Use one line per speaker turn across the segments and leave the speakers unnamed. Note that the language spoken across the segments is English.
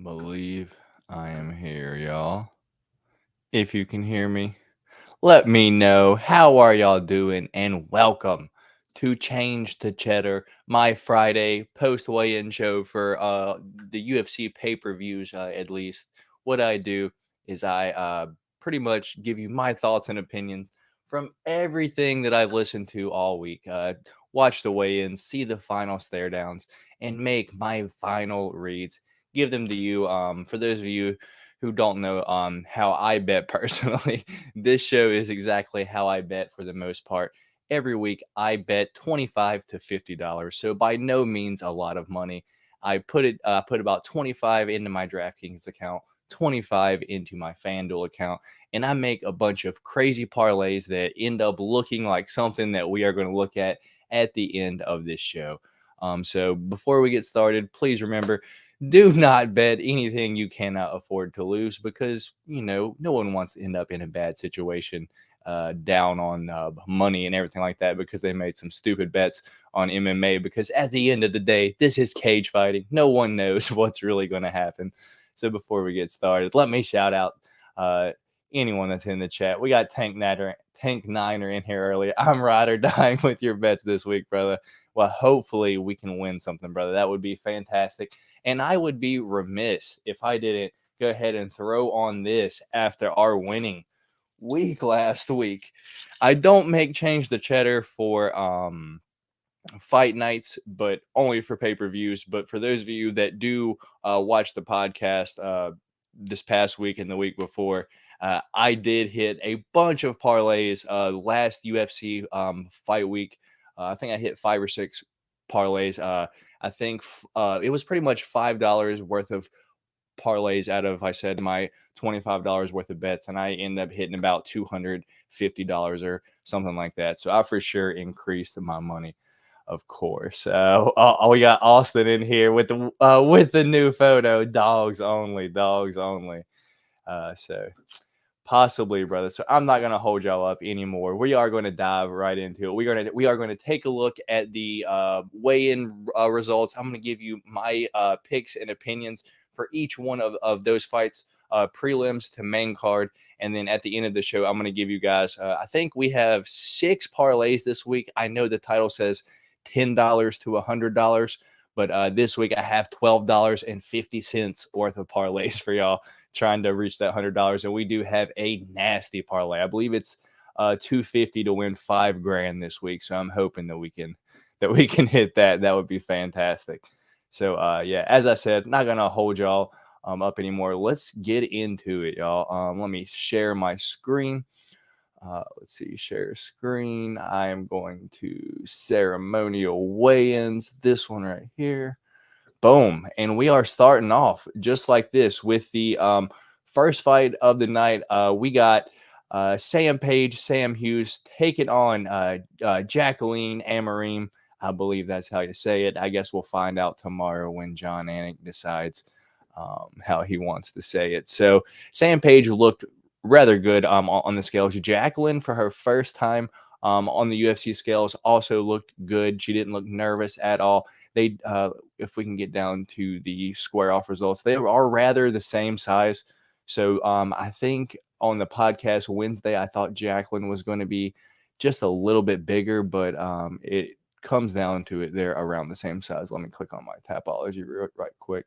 believe I am here, y'all. If you can hear me, let me know. How are y'all doing? And welcome to Change to Cheddar, my Friday post weigh-in show for the UFC pay-per-views. At least what I do is I pretty much give you my thoughts and opinions from everything that I've listened to all week. Watch the weigh-ins, see the final stare downs, and make my final reads. Give them to you. For those of you who don't know how I bet personally, this show is exactly how I bet for the most part. Every week I bet $25 to $50. So by no means a lot of money. I put about 25 into my DraftKings account, 25 into my FanDuel account, and I make a bunch of crazy parlays that end up looking like something that we are going to look at the end of this show. So before we get started, please remember, do not bet anything you cannot afford to lose because, no one wants to end up in a bad situation, down on money and everything like that because they made some stupid bets on MMA. Because at the end of the day, this is cage fighting. No one knows what's really going to happen. So before we get started, let me shout out anyone that's in the chat. We got Tank Niner in here earlier. I'm ride or dying with your bets this week, brother. Well, hopefully we can win something, brother. That would be fantastic. And I would be remiss if I didn't go ahead and throw on this after our winning week last week. I don't make Change the Cheddar for fight nights, but only for pay-per-views. But for those of you that do watch the podcast this past week and the week before, I did hit a bunch of parlays last UFC fight week. I think I hit 5 or 6 parlays. I think it was pretty much $5 worth of parlays out of, I said, my $25 worth of bets, and I ended up hitting about $250 or something like that. So I for sure increased my money, of course. We got Austin in here with the new photo. Dogs only, dogs only. So possibly, brother. So I'm not gonna hold y'all up anymore. We are going to dive right into it. We are going to take a look at the weigh-in results. I'm going to give you my picks and opinions for each one of those fights, prelims to main card, and then at the end of the show, I'm going to give you guys. I think we have 6 parlays this week. I know the title says $10 to $100, but this week I have $12.50 worth of parlays for y'all, trying to reach that $100. And we do have a nasty parlay. I believe it's $250 to win $5,000 this week. So I'm hoping that we can hit that. That would be fantastic. So yeah, as I said, not gonna hold y'all up anymore. Let's get into it, y'all. Let me share my screen. Let's see, share screen. I am going to ceremonial weigh-ins. This one right here. Boom. And we are starting off just like this with the first fight of the night. We got Sam Page, Sam Hughes taking on Jacqueline Amarim. I believe that's how you say it. I guess we'll find out tomorrow when John Anik decides how he wants to say it. So Sam Page looked rather good on the scales. Jacqueline, for her first time on the UFC scales, also looked good. She didn't look nervous at all. They, if we can get down to the square off results, they are rather the same size. So I think on the podcast Wednesday, I thought Jacqueline was going to be just a little bit bigger, but it comes down to it. They're around the same size. Let me click on my Tapology right quick.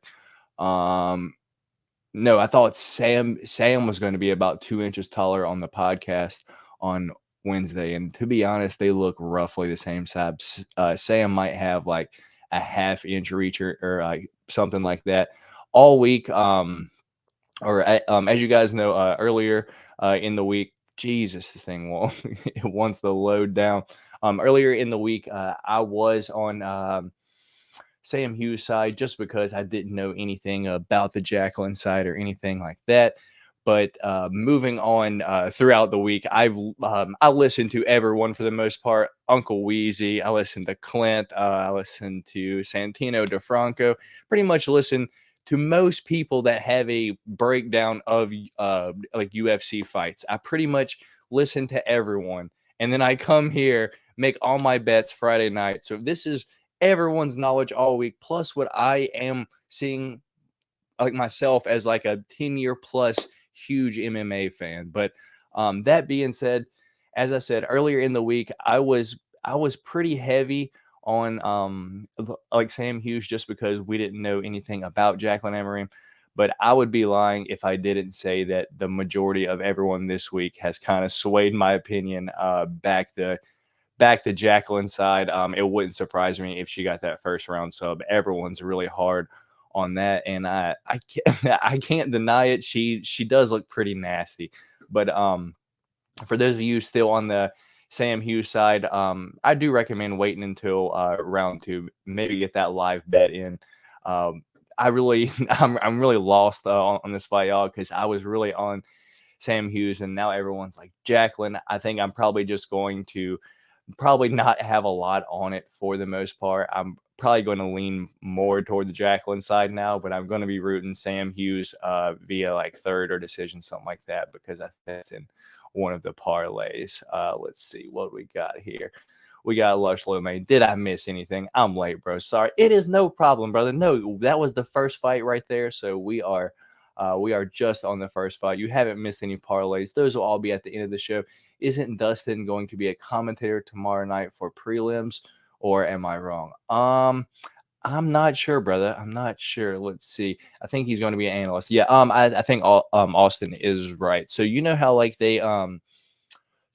No, I thought Sam was going to be about 2 inches taller on the podcast on Wednesday, and to be honest, they look roughly the same size. Sam might have like a half-inch reach or like something like that all week. As you guys know, earlier in the week, Jesus, this thing it wants to load down. Earlier in the week, I was on Sam Hughes' side just because I didn't know anything about the Jacqueline side or anything like that. But moving on throughout the week, I listened to everyone for the most part. Uncle Weezy, I listened to Clint, I listened to Santino DeFranco. Pretty much listened to most people that have a breakdown of like UFC fights. I pretty much listen to everyone, and then I come here, make all my bets Friday night. So this is everyone's knowledge all week, plus what I am seeing like myself as like a 10-year plus huge MMA fan. But that being said, as I said earlier in the week, I was pretty heavy on like Sam Hughes just because we didn't know anything about Jacqueline Emery. But I would be lying if I didn't say that the majority of everyone this week has kind of swayed my opinion back the Jacqueline side. It wouldn't surprise me if she got that first round sub. Everyone's really hard on that, and I can't, I can't deny it. She does look pretty nasty. But for those of you still on the Sam Hughes side, I do recommend waiting until round two, maybe get that live bet in. I really, I'm really lost on this fight, y'all, because I was really on Sam Hughes, and now everyone's like Jacqueline. I think I'm probably just going to probably not have a lot on it for the most part. I'm probably going to lean more toward the Jacqueline side now, but I'm going to be rooting Sam Hughes via like third or decision, something like that, because I think that's in one of the parlays. Let's see what we got here. We got Lush Lomay. Did I miss anything? I'm late, bro. Sorry. It is no problem, brother. No, that was the first fight right there. So we are just on the first fight. You haven't missed any parlays. Those will all be at the end of the show. Isn't Dustin going to be a commentator tomorrow night for prelims, or am I wrong? I'm not sure, brother. I'm not sure. Let's see. I think he's going to be an analyst. Yeah. I think Austin is right. So you know how like they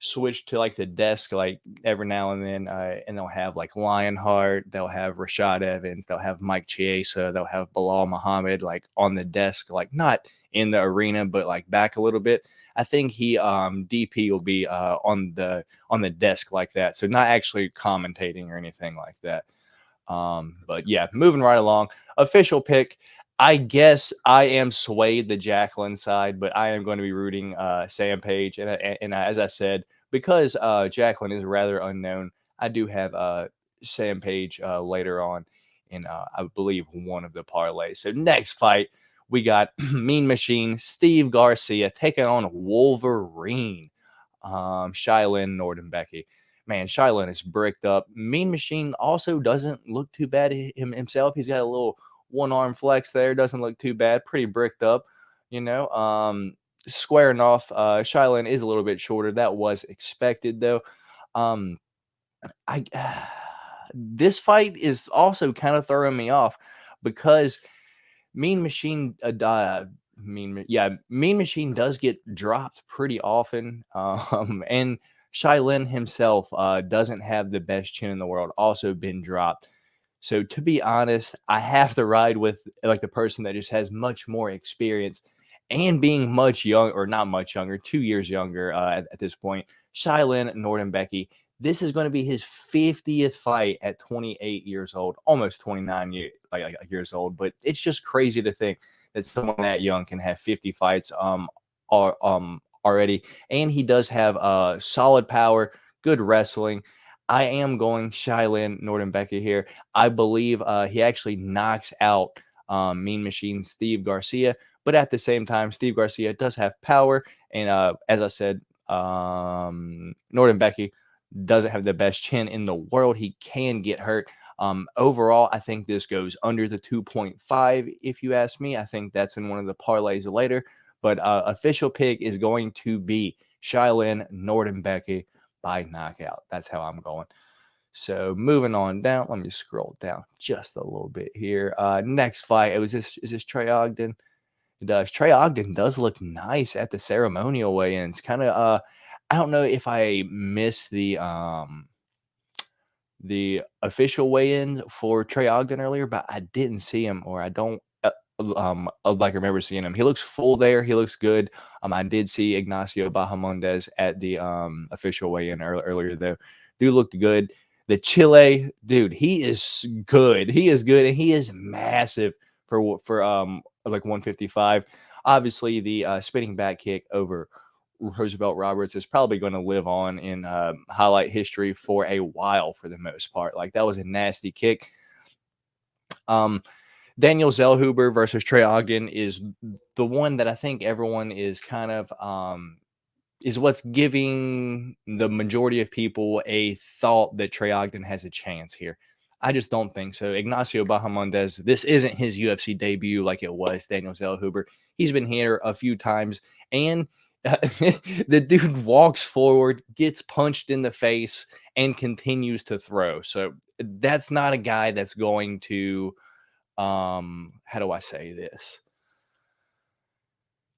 switch to like the desk like every now and then, and they'll have like Lionheart, they'll have Rashad Evans, they'll have Mike Chiesa, they'll have Bilal Muhammad like on the desk, like not in the arena but like back a little bit. I think he DP will be on the desk like that, so not actually commentating or anything like that. But yeah, moving right along. Official pick. I guess I am swayed the Jacqueline side, but I am going to be rooting Sam Page. And as I said, because Jacqueline is rather unknown, I do have Sam Page later on in, I believe, one of the parlays. So next fight, we got Mean Machine Steve Garcia taking on Wolverine, Shylin Nordenbecky. Man, Shylin is bricked up. Mean Machine also doesn't look too bad himself. He's got a little one-arm flex there. Doesn't look too bad. Pretty bricked up, you know. Squaring off, Shylin is a little bit shorter. That was expected, though. I This fight is also kind of throwing me off because Mean Machine Mean Machine does get dropped pretty often. And Shylin himself doesn't have the best chin in the world, also been dropped. So to be honest, I have to ride with like the person that just has much more experience and being much young, or not much younger, 2 years younger at this point. Shylin Nordenbecky. This is going to be his 50th fight at 28 years old, almost 29 years old. But it's just crazy to think that someone that young can have 50 fights already. And he does have solid power, good wrestling. I am going Shylin Nordenbecky here. I believe he actually knocks out Mean Machine Steve Garcia. But at the same time, Steve Garcia does have power. And as I said, Nordenbecky doesn't have the best chin in the world. He can get hurt. Overall, I think this goes under the 2.5. If you ask me, I think that's in one of the parlays later. But official pick is going to be Shylin Nordenbecky by knockout. That's how I'm going. So moving on down, let me scroll down just a little bit here. Next fight, is this Trey Ogden? It does. Trey Ogden does look nice at the ceremonial weigh-ins. Kind of I don't know if I missed the official weigh-in for Trey Ogden earlier, but I didn't see him, or I don't like remember seeing him. He looks full there. He looks good. I did see Ignacio Bahamondes at the official weigh-in earlier though. Dude looked good. The Chile dude, he is good. He is good, and he is massive for like 155. Obviously, the spinning back kick over Roosevelt Roberts is probably going to live on in highlight history for a while for the most part. Like, that was a nasty kick. Daniel Zellhuber versus Trey Ogden is the one that I think everyone is kind of is what's giving the majority of people a thought that Trey Ogden has a chance here. I just don't think so. Ignacio Bahamondes, this isn't his UFC debut like it was Daniel Zellhuber. He's been here a few times, and the dude walks forward, gets punched in the face, and continues to throw. So that's not a guy that's going to, how do I say this?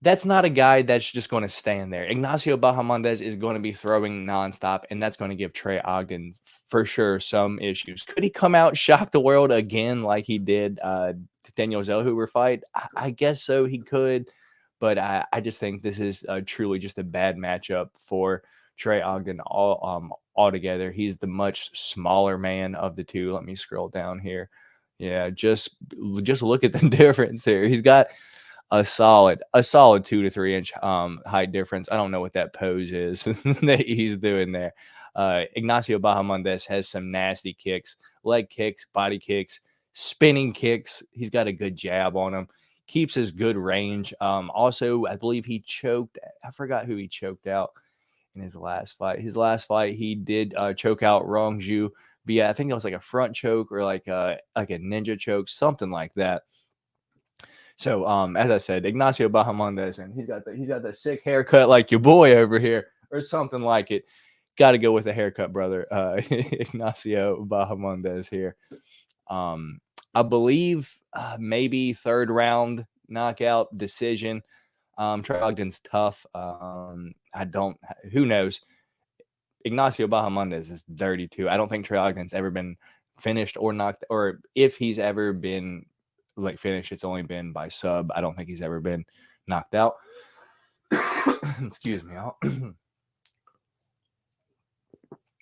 That's not a guy that's just going to stand there. Ignacio Bahamondes is going to be throwing nonstop, and that's going to give Trey Ogden for sure some issues. Could he come out, shock the world again like he did Daniel Zellhuber fight? I guess so. He could, but I just think this is truly just a bad matchup for Trey Ogden altogether. He's the much smaller man of the two. Let me scroll down here. Yeah, just look at the difference here. He's got a solid 2 to 3 inch height difference. I don't know what that pose is that he's doing there. Ignacio Bahamondes has some nasty kicks, leg kicks, body kicks, spinning kicks. He's got a good jab on him. Keeps his good range. Also, I believe he choked. I forgot who he choked out in his last fight. His last fight, he did choke out Rongju via, I think it was like a front choke or like a ninja choke, something like that. So, as I said, Ignacio Bahamondes, and he's got the sick haircut like your boy over here, or something like it. Got to go with the haircut, brother. Ignacio Bahamondes here. I believe maybe third round knockout decision. Trey Ogden's tough. Who knows? Ignacio Bahamondes is dirty too. I don't think Trey Ogden's ever been finished or knocked, or if he's ever been like finished, it's only been by sub. I don't think he's ever been knocked out. Excuse me.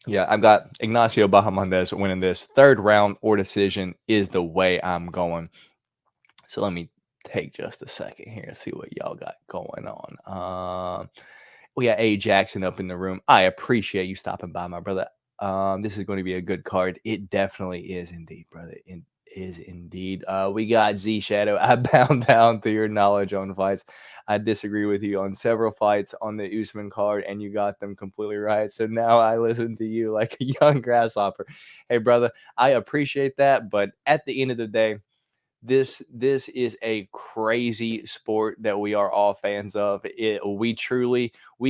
Yeah, I've got Ignacio Bahamondes winning this. Third round or decision is the way I'm going. So let me take just a second here and see what y'all got going on. We got A Jackson up in the room. I appreciate you stopping by, my brother. This is going to be a good card. It definitely is indeed, brother. It is indeed. We got Z Shadow. I bow down to your knowledge on fights. I disagree with you on several fights on the Usman card, and you got them completely right. So now I listen to you like a young grasshopper. Hey, brother, I appreciate that. But at the end of the day, this is a crazy sport that we are all fans of. We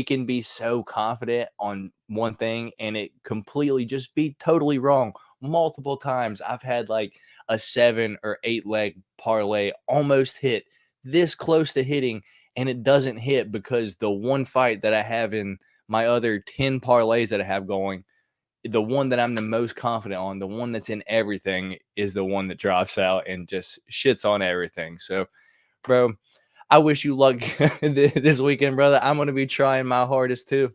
can be so confident on one thing and it completely just be totally wrong multiple times. I've had like a 7 or 8 leg parlay almost hit this close to hitting, and it doesn't hit because the one fight that I have in my other 10 parlays that I have going, the one that I'm the most confident on, the one that's in everything, is the one that drops out and just shits on everything. So, bro, I wish you luck this weekend, brother. I'm going to be trying my hardest too.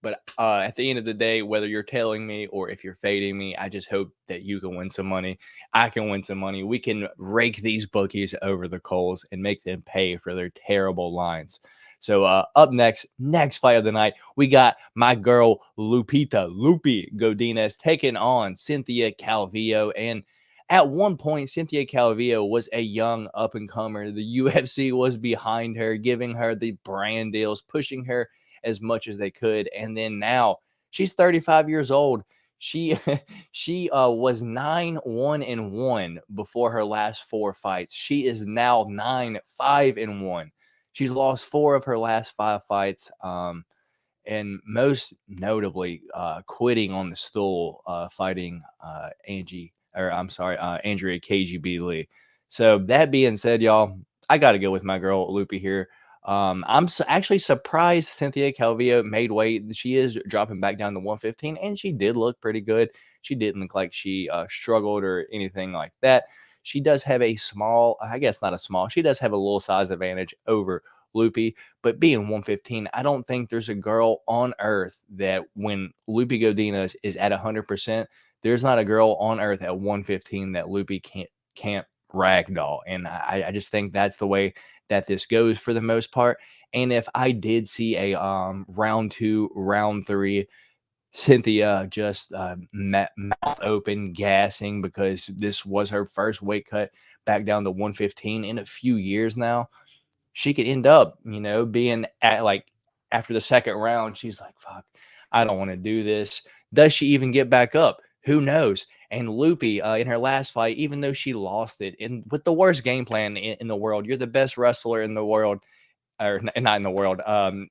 But at the end of the day, whether you're tailing me or if you're fading me, I just hope that you can win some money. I can win some money. We can rake these bookies over the coals and make them pay for their terrible lines. So up next fight of the night, we got my girl Lupi Godinez taking on Cynthia Calvillo. And at one point, Cynthia Calvillo was a young up-and-comer. The UFC was behind her, giving her the brand deals, pushing her as much as they could. And then now she's 35 years old. She was 9-1-1 before her last 4 fights. She is now 9-5-1. She's lost 4 of her last 5 fights, and most notably quitting on the stool, fighting Andrea KGB Lee. So that being said, y'all, I got to go with my girl Lupi here. I'm actually surprised Cynthia Calvillo made weight. She is dropping back down to 115, and she did look pretty good. She didn't look like she struggled or anything like that. She does have a small, I guess not a small, she does have a little size advantage over Lupi, but being 115, I don't think there's a girl on earth that when Lupi Godinez is at 100%, there's not a girl on earth at 115 that Lupi can't ragdoll. And I just think that's the way that this goes for the most part. And if I did see a round 2, round 3, Cynthia just mouth open, gassing because this was her first weight cut back down to 115 in a few years now, she could end up, being at like after the second round, she's like, fuck, I don't want to do this. Does she even get back up? Who knows? And Loopy, in her last fight, even though she lost it, with the worst game plan in the world, you're the best wrestler in the world, or not in the world,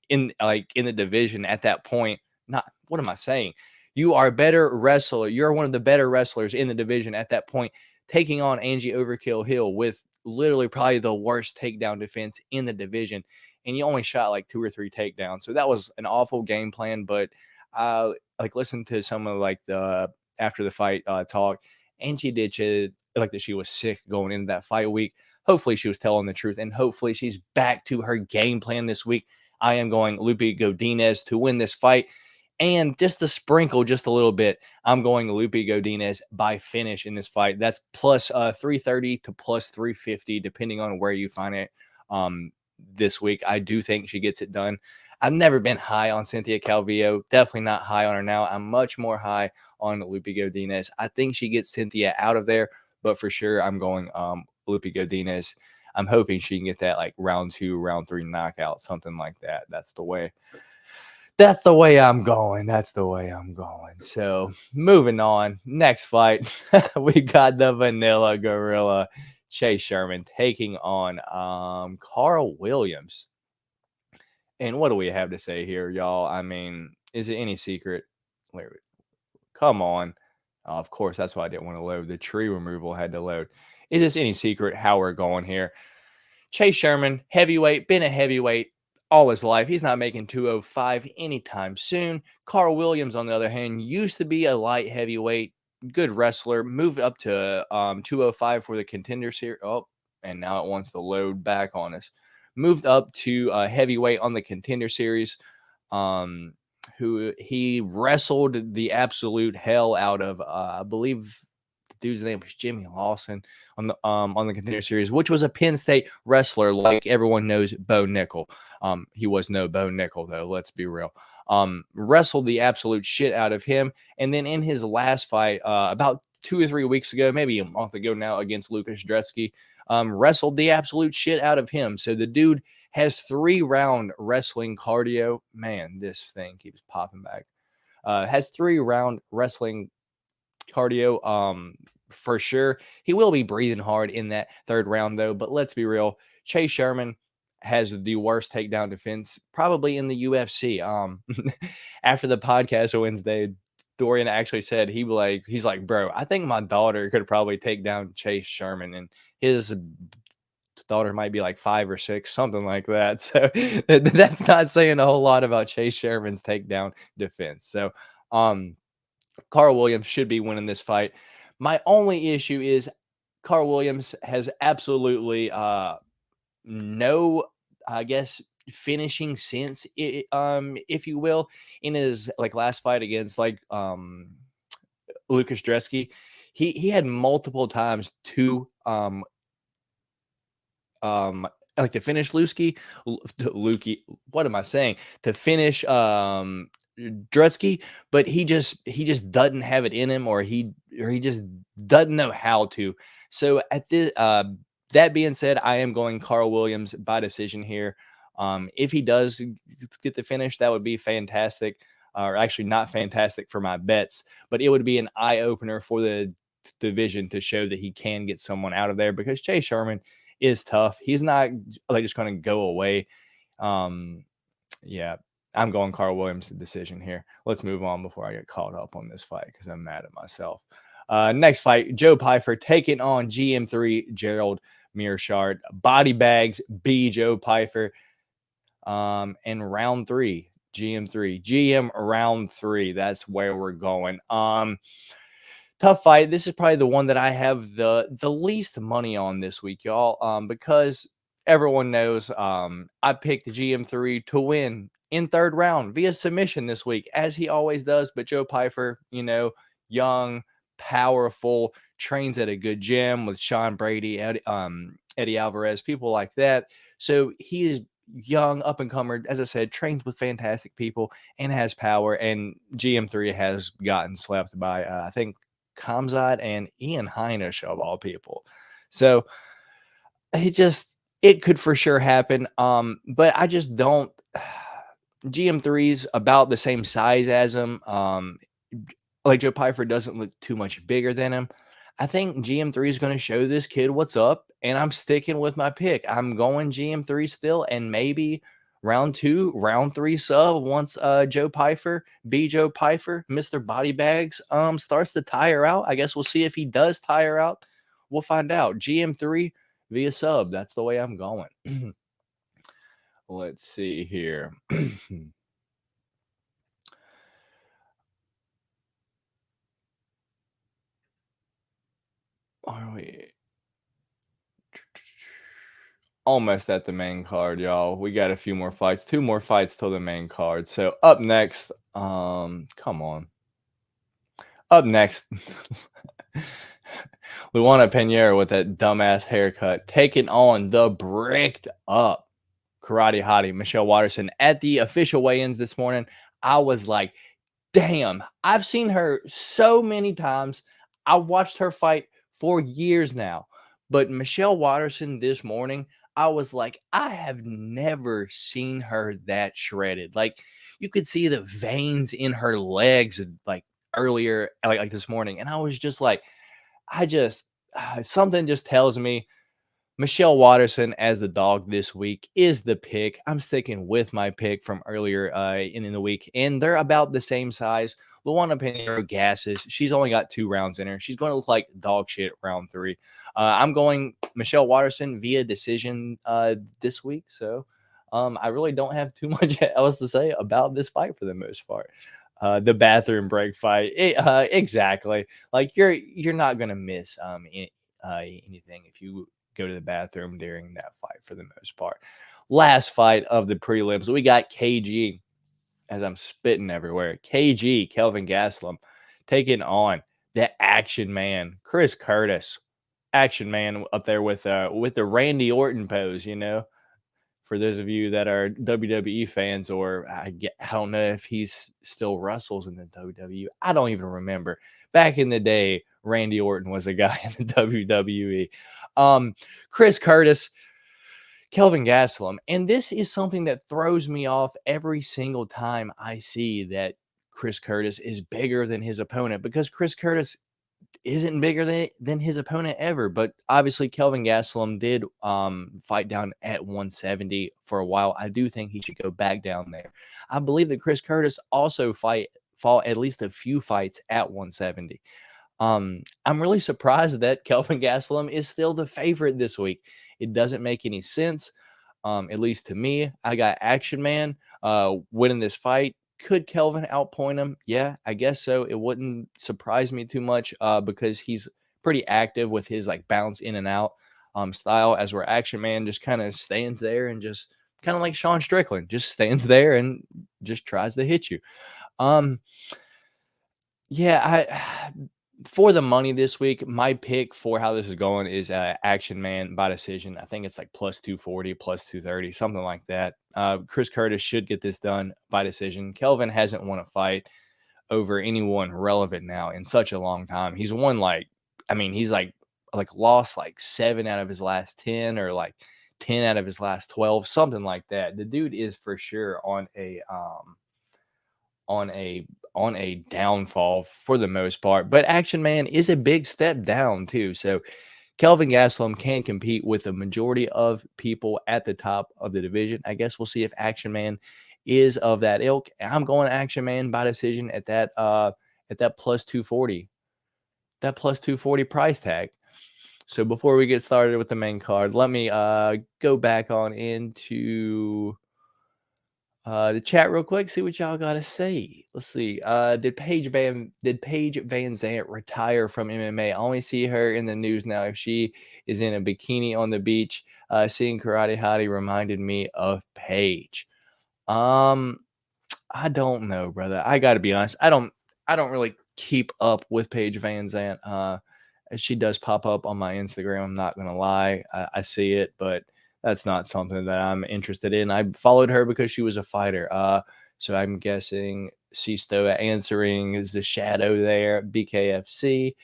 in the division at that point. Not what am I saying? You are a better wrestler. You're one of the better wrestlers in the division at that point, taking on Angie Overkill Hill with literally probably the worst takedown defense in the division, and you only shot like 2 or 3 takedowns. So that was an awful game plan. But like listen to some of like the after the fight talk, and she did like that she was sick going into that fight week. Hopefully she was telling the truth, and hopefully she's back to her game plan this week. I am going Lupe Godinez to win this fight. And just to sprinkle just a little bit, I'm going Lupe Godinez by finish in this fight. That's plus 330 to plus 350, depending on where you find it this week. I do think she gets it done. I've never been high on Cynthia Calvillo. Definitely not high on her now. I'm much more high on Lupe Godinez. I think she gets Cynthia out of there, but for sure, I'm going Lupe Godinez. I'm hoping she can get that like round 2, round 3 knockout, something like that. That's the way I'm going. That's the way I'm going. So moving on. Next fight, we got the Vanilla Gorilla Chase Sherman taking on Carl Williams. And what do we have to say here, y'all? I mean, is it any secret? Come on. Of course, that's why I didn't want to load. The tree removal had to load. Is this any secret how we're going here? Chase Sherman, heavyweight, been a heavyweight all his life. He's not making 205 anytime soon. Carl Williams, on the other hand, used to be a light heavyweight, good wrestler, moved up to 205 for the Contender Series. Oh, and now it wants to load back on us. Moved up to heavyweight on the Contender Series. Who he wrestled the absolute hell out of. I believe the dude's name was Jimmy Lawson on the Contender Series, which was a Penn State wrestler, like everyone knows, Bo Nickel. He was no Bo Nickel though. Let's be real. Wrestled the absolute shit out of him, and then in his last fight, about 2 or 3 weeks ago, maybe a month ago now, against Lucas Dresky, wrestled the absolute shit out of him. So the dude has 3-round wrestling cardio. Man, this thing keeps popping back. Has 3-round wrestling cardio. For sure. He will be breathing hard in that 3rd round, though. But let's be real. Chase Sherman has the worst takedown defense probably in the UFC. After the podcast Wednesday, Dorian actually said he's like, bro, I think my daughter could probably take down Chase Sherman, and his daughter might be like 5 or 6, something like that. So that's not saying a whole lot about Chase Sherman's takedown defense. So Carl Williams should be winning this fight. My only issue is Carl Williams has absolutely no, I guess, finishing sense, if you will, in his like last fight against like Lucas Dresky. He had multiple times to like to finish Lukey, what am I saying? To finish Drutsky, but he just doesn't have it in him, or he just doesn't know how to. So at this that being said, I am going Carl Williams by decision here. If he does get the finish, that would be fantastic. Or actually not fantastic for my bets, but it would be an eye opener for the division to show that he can get someone out of there, because Chase Sherman is tough. He's not like just going to go away. Yeah, I'm going Carl Williams' decision here. Let's move on before I get caught up on this fight, because I'm mad at myself. Next fight, Joe Pyfer taking on GM3 Gerald Mearshart. Body bags, B Joe Pyfer. In round 3, GM round 3. That's where we're going. Tough fight. This is probably the one that I have the least money on this week, y'all. Because everyone knows I picked GM3 to win in 3rd round via submission this week, as he always does. But Joe Pyfer, young, powerful, trains at a good gym with Sean Brady, Eddie Alvarez, people like that. So he is young, up and comer, as I said, trains with fantastic people and has power. And GM3 has gotten slept by, I think, Kamzat and Ian Heinisch, of all people. So it could for sure happen. But I just don't. GM3's about the same size as him. like Joe Pyfer doesn't look too much bigger than him. I think GM3 is going to show this kid what's up, and I'm sticking with my pick. I'm going GM3 still, and maybe round 2, round 3 sub once Joe Pyfer, Joe Pyfer, Mr. Body Bags starts to tire out. I guess we'll see if he does tire out. We'll find out. GM3 via sub. That's the way I'm going. Let's see here. Are we almost at the main card, y'all? We got a few more fights, 2 more fights till the main card. So up next, come on. Up next, Luana Pereira with that dumbass haircut, taking on the bricked up karate hottie Michelle Watterson at the official weigh-ins this morning. I was like, damn, I've seen her so many times. I've watched her fight for years now. But Michelle Watterson this morning, I was like, I have never seen her that shredded. Like, you could see the veins in her legs, like earlier, like this morning. And I was just like, something just tells me Michelle Watterson as the dog this week is the pick. I'm sticking with my pick from earlier in the week, and they're about the same size. Luana Pinheiro gasses. She's only got 2 rounds in her. She's going to look like dog shit round 3. I'm going Michelle Watterson via decision this week, so I really don't have too much else to say about this fight for the most part. The bathroom break fight, exactly. Like you're not gonna miss anything if you go to the bathroom during that fight for the most part. Last fight of the prelims, we got KG, as I'm spitting everywhere. KG, Kelvin Gastelum, taking on the action man, Chris Curtis. Action man up there with the Randy Orton pose, you know. For those of you that are WWE fans, or I don't know if he's still wrestles in the WWE. I don't even remember. Back in the day, Randy Orton was a guy in the WWE. Chris Curtis, Kelvin Gastelum. And this is something that throws me off every single time I see that Chris Curtis is bigger than his opponent, because Chris Curtis isn't bigger than his opponent ever. But obviously Kelvin Gastelum did fight down at 170 for a while. I do think he should go back down there. I believe that Chris Curtis also fought at least a few fights at 170. I'm really surprised that Kelvin Gastelum is still the favorite this week. It doesn't make any sense, at least to me. I got Action Man winning this fight. Could Kelvin outpoint him? Yeah, I guess so. It wouldn't surprise me too much because he's pretty active with his like bounce in and out style, as where Action Man just kind of stands there and just kind of like Sean Strickland, just stands there and just tries to hit you. Yeah, for the money this week, my pick for how this is going is Action Man by decision. I think it's like plus 240, plus 230, something like that. Chris Curtis should get this done by decision. Kelvin hasn't won a fight over anyone relevant now in such a long time. He's won he's lost like 7 out of his last 10, or like 10 out of his last 12, something like that. The dude is for sure on a downfall for the most part, but Action Man is a big step down too. So Kelvin Gastelum can compete with the majority of people at the top of the division. I guess we'll see if Action Man is of that ilk. I'm going Action Man by decision at that plus 240, that plus 240 price tag. So before we get started with the main card, let me go back on into the chat real quick, see what y'all gotta say. Let's see. Did Paige Van Zandt retire from MMA? I only see her in the news now if she is in a bikini on the beach. Seeing Karate Hottie reminded me of Paige. I don't know, brother. I gotta be honest. I don't really keep up with Paige Van Zandt. She does pop up on my Instagram. I'm not gonna lie. I see it, but that's not something that I'm interested in. I followed her because she was a fighter. So I'm guessing Sisto answering is the shadow there. BKFC.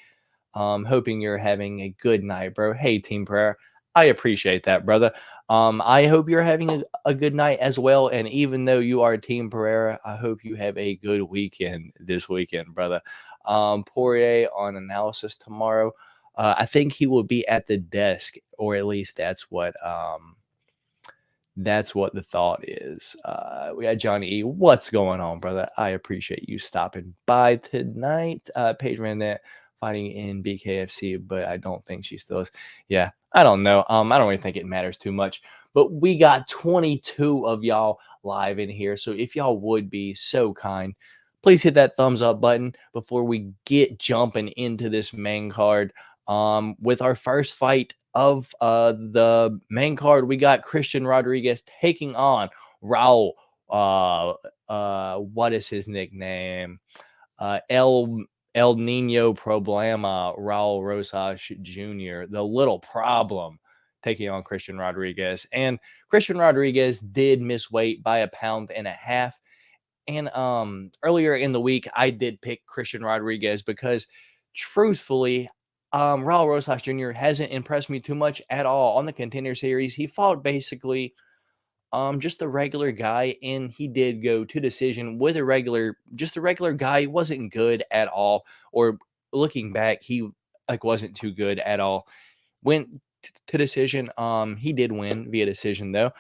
Hoping you're having a good night, bro. Hey, Team Pereira. I appreciate that, brother. I hope you're having a good night as well. And even though you are Team Pereira, I hope you have a good weekend this weekend, brother. Poirier on analysis tomorrow. I think he will be at the desk, or at least that's what the thought is. We got Johnny E. What's going on, brother? I appreciate you stopping by tonight. Paige Randett fighting in BKFC, but I don't think she still is. Yeah, I don't know. I don't really think it matters too much. But we got 22 of y'all live in here. So if y'all would be so kind, please hit that thumbs up button before we get jumping into this main card. With our first fight of the main card, we got Christian Rodriguez taking on Raul. What is his nickname? El Nino Problema, Raul Rosas Jr., the little problem, taking on Christian Rodriguez. And Christian Rodriguez did miss weight by 1.5 pounds. And earlier in the week, I did pick Christian Rodriguez because, truthfully, Raul Rosas Jr. hasn't impressed me too much at all on the Contender Series. He fought basically just a regular guy, and he did go to decision with just a regular guy. He wasn't good at all, or looking back, he wasn't too good at all. Went to decision. He did win via decision though.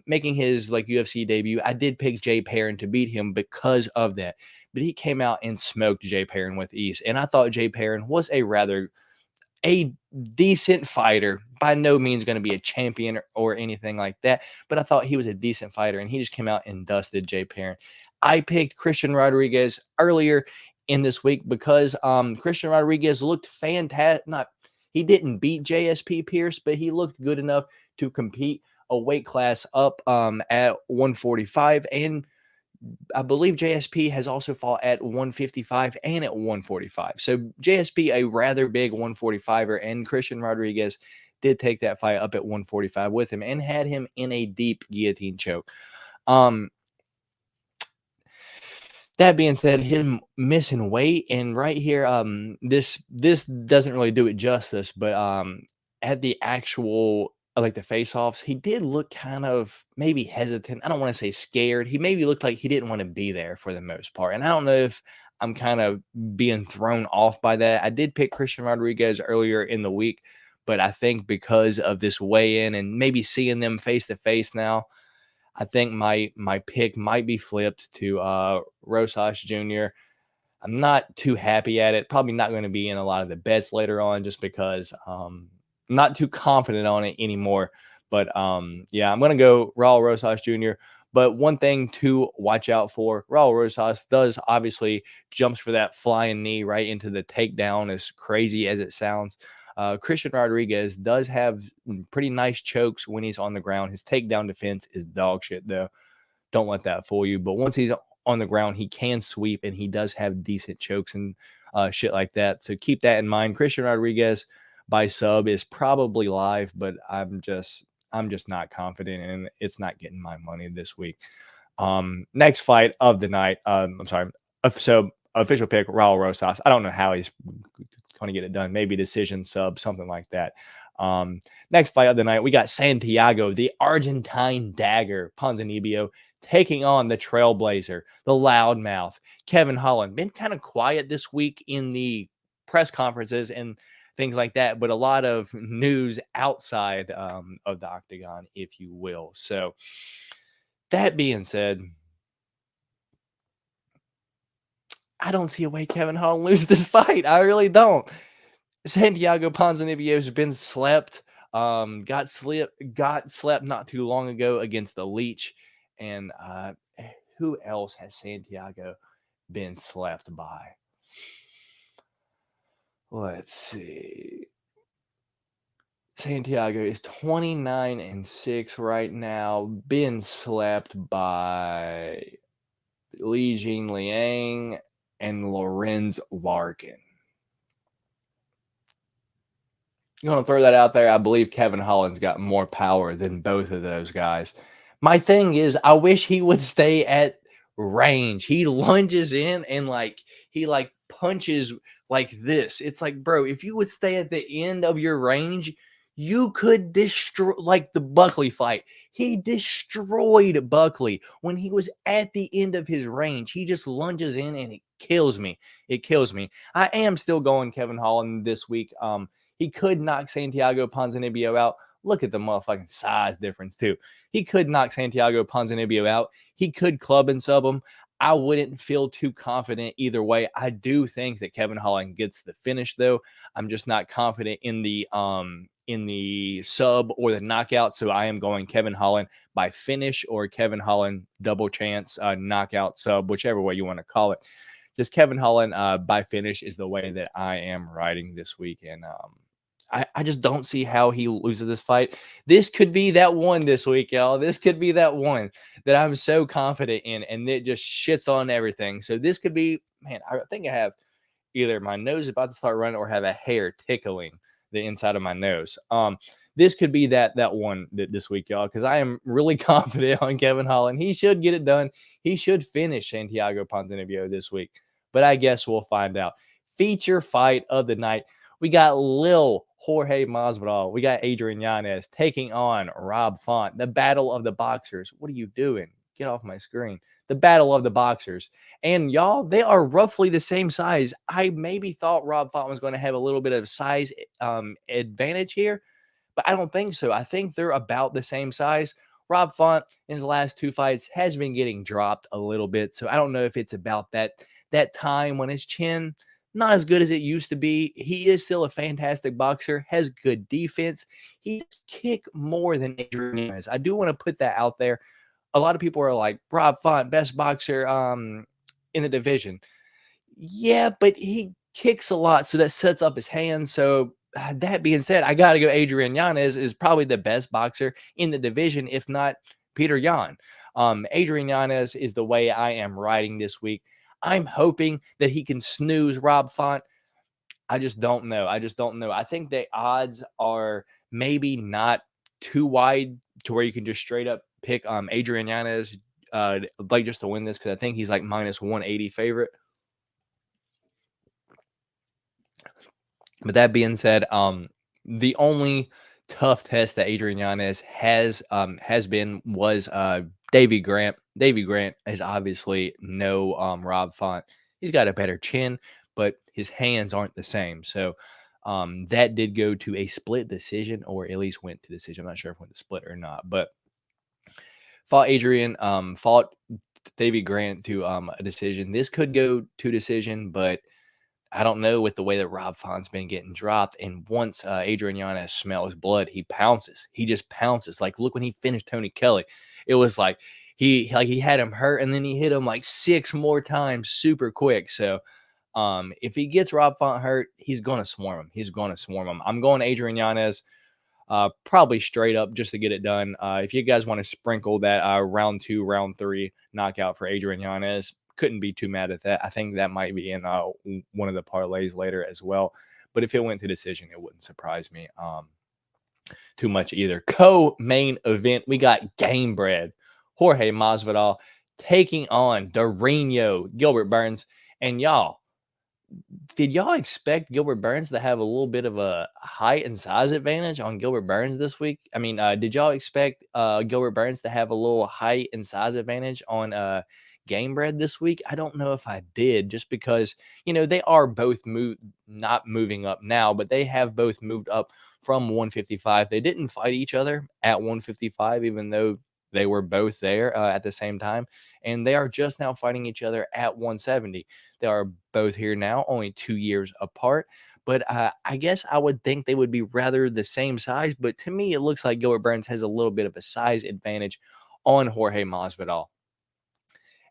Making his UFC debut. I did pick Jay Perrin to beat him because of that, but he came out and smoked Jay Perrin with ease. And I thought Jay Perrin was a decent fighter, by no means going to be a champion or anything like that, but I thought he was a decent fighter, and he just came out and dusted Jay Perrin. I picked Christian Rodriguez earlier in this week because Christian Rodriguez looked fantastic. He didn't beat JSP Pierce, but he looked good enough to compete a weight class up at 145, and I believe JSP has also fought at 155 and at 145. So JSP, a rather big 145er, and Christian Rodriguez did take that fight up at 145 with him and had him in a deep guillotine choke. That being said, him missing weight, and right here, this doesn't really do it justice, but at the actual the face-offs, he did look kind of maybe hesitant. I don't want to say scared. He maybe looked like he didn't want to be there for the most part. And I don't know if I'm kind of being thrown off by that. I did pick Christian Rodriguez earlier in the week, but I think because of this weigh-in and maybe seeing them face to face now, I think my pick might be flipped to Rosas Jr. I'm not too happy at it. Probably not going to be in a lot of the bets later on just because I'm not too confident on it anymore. But yeah, I'm going to go Raul Rosas Jr. But one thing to watch out for, Raul Rosas does obviously jumps for that flying knee right into the takedown, as crazy as it sounds. Christian Rodriguez does have pretty nice chokes when he's on the ground. His takedown defense is dog shit, though. Don't let that fool you. But once he's on the ground, he can sweep, and he does have decent chokes and shit like that. So keep that in mind. Christian Rodriguez by sub is probably live, but I'm just not confident, and it's not getting my money this week. Next fight of the night. I'm sorry. So official pick, Raul Rosas. I don't know how he's going to get it done. Maybe decision sub, something like that. Next fight of the night, we got Santiago, the Argentine dagger, Ponzinibbio, taking on the Trailblazer, the loudmouth, Kevin Holland. Been kind of quiet this week in the press conferences and things like that, but a lot of news outside of the octagon, if you will. So that being said, I don't see a way Kevin Holland loses this fight. I really don't. Santiago Ponzinibbio has been slept. Got slept not too long ago against the Leech. And who else has Santiago been slept by? Let's see. Santiago is 29-6 right now. Been slept by Li Jing Liang and Lorenz Larkin. I'm going to throw that out there. I believe Kevin Holland's got more power than both of those guys. My thing is, I wish he would stay at range. He lunges in and he punches like this. It's like, bro, if you would stay at the end of your range, You could destroy, like the Buckley fight. He destroyed Buckley when he was at the end of his range. He just lunges in and it kills me. It kills me. I am still going Kevin Holland this week. He could knock Santiago Ponzinibbio out. Look at the motherfucking size difference too. He could knock Santiago Ponzinibbio out. He could club and sub him. I wouldn't feel too confident either way. I do think that Kevin Holland gets the finish though. I'm just not confident in the sub or the knockout. So I am going Kevin Holland by finish or Kevin Holland double chance knockout sub, whichever way you want to call it. Just Kevin Holland by finish is the way that I am riding this week. And I just don't see how he loses this fight. This could be that one this week, y'all. This could be that one that I'm so confident in, and it just shits on everything. So this could be, man, I think I have either my nose is about to start running or have a hair tickling the inside of my nose. This could be that one this week, y'all, because I am really confident on Kevin Holland. He should get it done. He should finish Santiago Ponzinibbio this week, but I guess we'll find out. Feature fight of the night. We got Lil Jorge Masvidal. We got Adrian Yanez taking on Rob Font. The battle of the boxers. What are you doing? Get off my screen. The battle of the boxers. And y'all, they are roughly the same size. I maybe thought Rob Font was going to have a little bit of size advantage here, but I don't think so. I think they're about the same size. Rob Font in his last two fights has been getting dropped a little bit, so I don't know if it's about that time when his chin not as good as it used to be. He is still a fantastic boxer, has good defense. He kick more than Adrian Yanez. I do want to put that out there. A lot of people are like, Rob Font, best boxer in the division. Yeah, but he kicks a lot, so that sets up his hands. So that being said, I got to go Adrian Yanez is probably the best boxer in the division, if not Peter Yan. Adrian Yanez is the way I am riding this week. I'm hoping that he can snooze Rob Font. I just don't know. I think the odds are maybe not too wide to where you can just straight up pick Adrian Yanez like just to win this, because I think he's like minus 180 favorite. But that being said, the only tough test that Adrian Yanez has been was Davy Grant. Davy Grant is obviously no Rob Font. He's got a better chin, but his hands aren't the same. So that did go to a split decision, or at least went to decision. I'm not sure if it went to split or not, but fought Davy Grant to a decision. This could go to decision, but I don't know with the way that Rob Font's been getting dropped. And once Adrian Yanez smells blood, he pounces. He just pounces. Like, look when he finished Tony Kelly. It was like he had him hurt, and then he hit him like 6 more times super quick. So if he gets Rob Font hurt, he's going to swarm him. I'm going Adrian Yanez probably straight up just to get it done. If you guys want to sprinkle that round 2, round 3 knockout for Adrian Yanez, couldn't be too mad at that. I think that might be in one of the parlays later as well. But if it went to decision, it wouldn't surprise me too much either. Co-main event, we got Game Bread, Jorge Masvidal taking on Dorino, Gilbert Burns. And y'all, did y'all expect Gilbert Burns to have a little bit of a height and size advantage on Gilbert Burns this week? I mean, did y'all expect Gilbert Burns to have a little height and size advantage on Game Bread this week? I don't know if I did, just because, they are both not moving up now, but they have both moved up from 155. They didn't fight each other at 155, even though they were both there at the same time, and they are just now fighting each other at 170. They are both here now, only 2 years apart, but I guess I would think they would be rather the same size, but to me, it looks like Gilbert Burns has a little bit of a size advantage on Jorge Masvidal.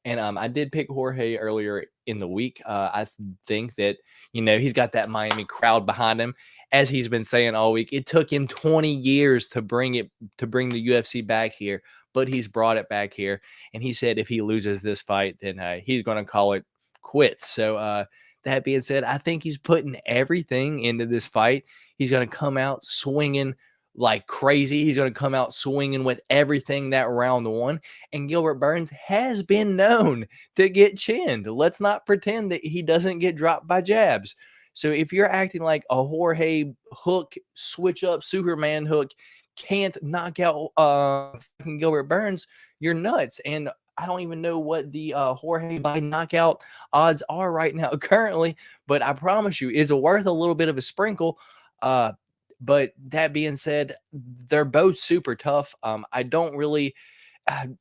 And I did pick Jorge earlier in the week. I think that, he's got that Miami crowd behind him. As he's been saying all week, it took him 20 years to bring the UFC back here, but he's brought it back here. And he said if he loses this fight, then he's going to call it quits. So that being said, I think he's putting everything into this fight. He's going to come out swinging like crazy. He's going to come out swinging with everything that round 1. And Gilbert Burns has been known to get chinned. Let's not pretend that he doesn't get dropped by jabs. So if you're acting like a Jorge hook, switch up Superman hook can't knock out fucking Gilbert Burns, you're nuts. And I don't even know what the Jorge by knockout odds are right now currently, but I promise you, it's worth a little bit of a sprinkle. But that being said, they're both super tough. I don't really. I'm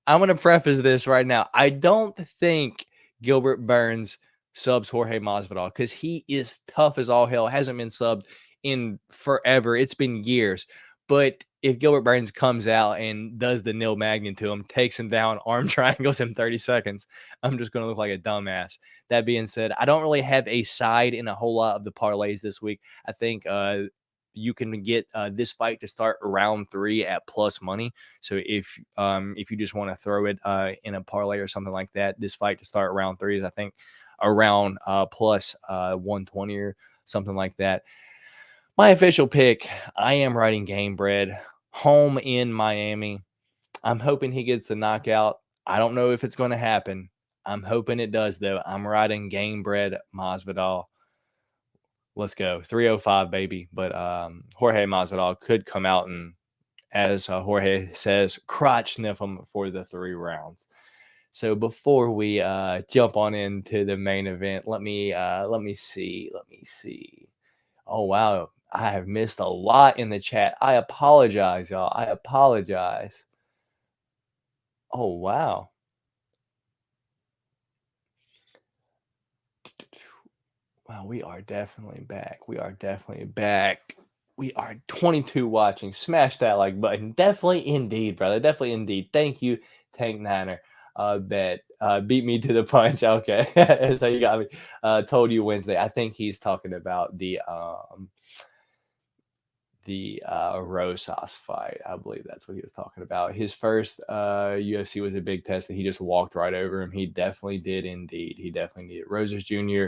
going to preface this right now. I don't think Gilbert Burns subs Jorge Masvidal because he is tough as all hell. Hasn't been subbed in forever. It's been years. But if Gilbert Burns comes out and does the Neil Magny to him, takes him down, arm triangles in 30 seconds, I'm just going to look like a dumbass. That being said, I don't really have a side in a whole lot of the parlays this week. I think you can get this fight to start round 3 at plus money. So if you just want to throw it in a parlay or something like that, this fight to start round 3 is I think around plus 120 or something like that. My official pick, I am riding Gamebred home in Miami. I'm hoping he gets the knockout. I don't know if it's going to happen. I'm hoping it does, though. I'm riding Gamebred Masvidal. Let's go. 305, baby. But Jorge Masvidal could come out and, as Jorge says, crotch sniff him for the 3 rounds. So before we jump on into the main event, let me see. Oh, wow. I have missed a lot in the chat. I apologize, y'all. I apologize. Oh, wow. Wow, we are definitely back. We are 22 watching. Smash that like button. Definitely indeed, brother. Definitely indeed. Thank you, Tank Niner. That beat me to the punch. Okay. So you got me. Told you Wednesday. I think he's talking about the Rosas fight. I believe that's what he was talking about. His first UFC was a big test that he just walked right over him. He definitely did indeed. He definitely did. Rosas Jr.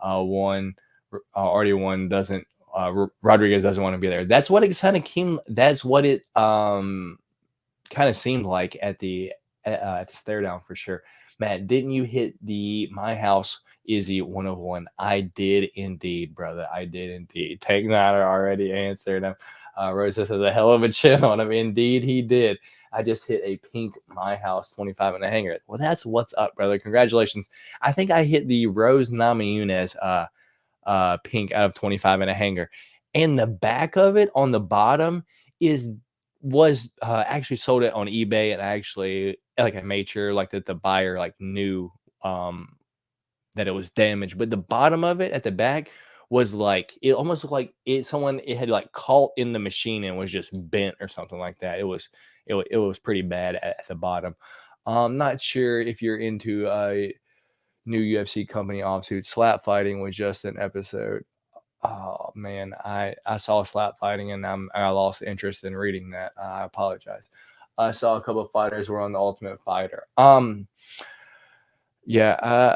Won. Already won. Doesn't Rodriguez doesn't want to be there. That's what it kind of came. That's what it kind of seemed like at the stare down for sure. Matt, didn't you hit the My House Izzy 101? I did indeed, brother. I did indeed. Take Niner already answered him. Rosas has a hell of a chin on him. Indeed, he did. I just hit a pink My House 25 and a hanger. Well, that's what's up, brother. Congratulations. I think I hit the Rose Namajunas pink out of 25 and a hanger. And the back of it on the bottom was actually sold it on eBay, and I made sure like that the buyer like knew that it was damaged. But the bottom of it at the back was like it almost looked like it had like caught in the machine and was just bent or something like that. It was pretty bad at the bottom. I'm not sure if you're into new UFC company offsuit. Slap fighting was just an episode. Oh man, I saw slap fighting and I lost interest in reading that. I apologize. I saw a couple of fighters were on the Ultimate Fighter. Yeah,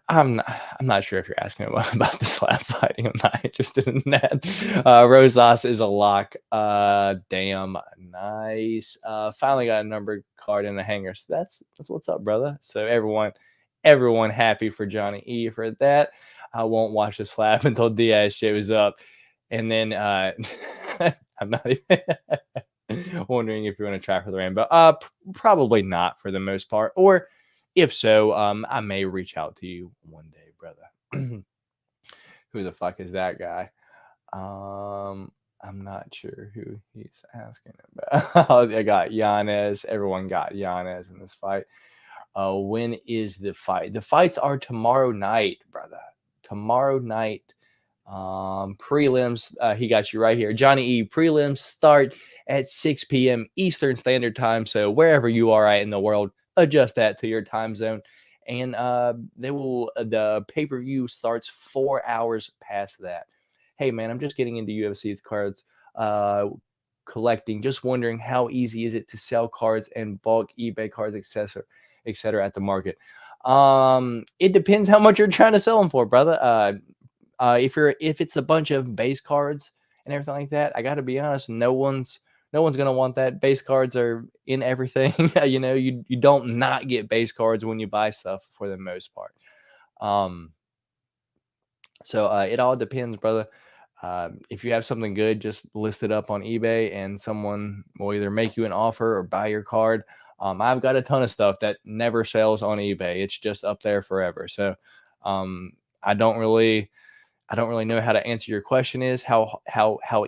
I'm not sure if you're asking about the slap fighting. I'm not interested in that. Rosas is a lock. Damn, nice. Finally got a numbered card in the hanger. So that's what's up, brother. So everyone happy for Johnny E for that. I won't watch the slap until Diaz shows up, and then I'm not even wondering if you're going to try for the rainbow. Probably not for the most part, or. If so, I may reach out to you one day, brother. Who the fuck is that guy? I'm not sure who he's asking about. I got Yanez. Everyone got Yanez in this fight. When is the fight? The fights are tomorrow night, brother. Tomorrow night. Prelims, he got you right here. Johnny E, prelims start at 6 p.m. Eastern Standard Time. So wherever you are at in the world, adjust that to your time zone. And the pay-per-view starts 4 hours past that. Hey man, I'm just getting into UFC's cards collecting. Just wondering how easy is it to sell cards and bulk eBay cards, etc. at the market. It depends how much you're trying to sell them for, brother. If it's a bunch of base cards and everything like that, I got to be honest, no one's gonna want that. Base cards are in everything. You don't not get base cards when you buy stuff for the most part. So it all depends, brother. If you have something good, just list it up on eBay and someone will either make you an offer or buy your card. I've got a ton of stuff that never sells on eBay. It's just up there forever. So um, I don't really know how to answer your question. Is how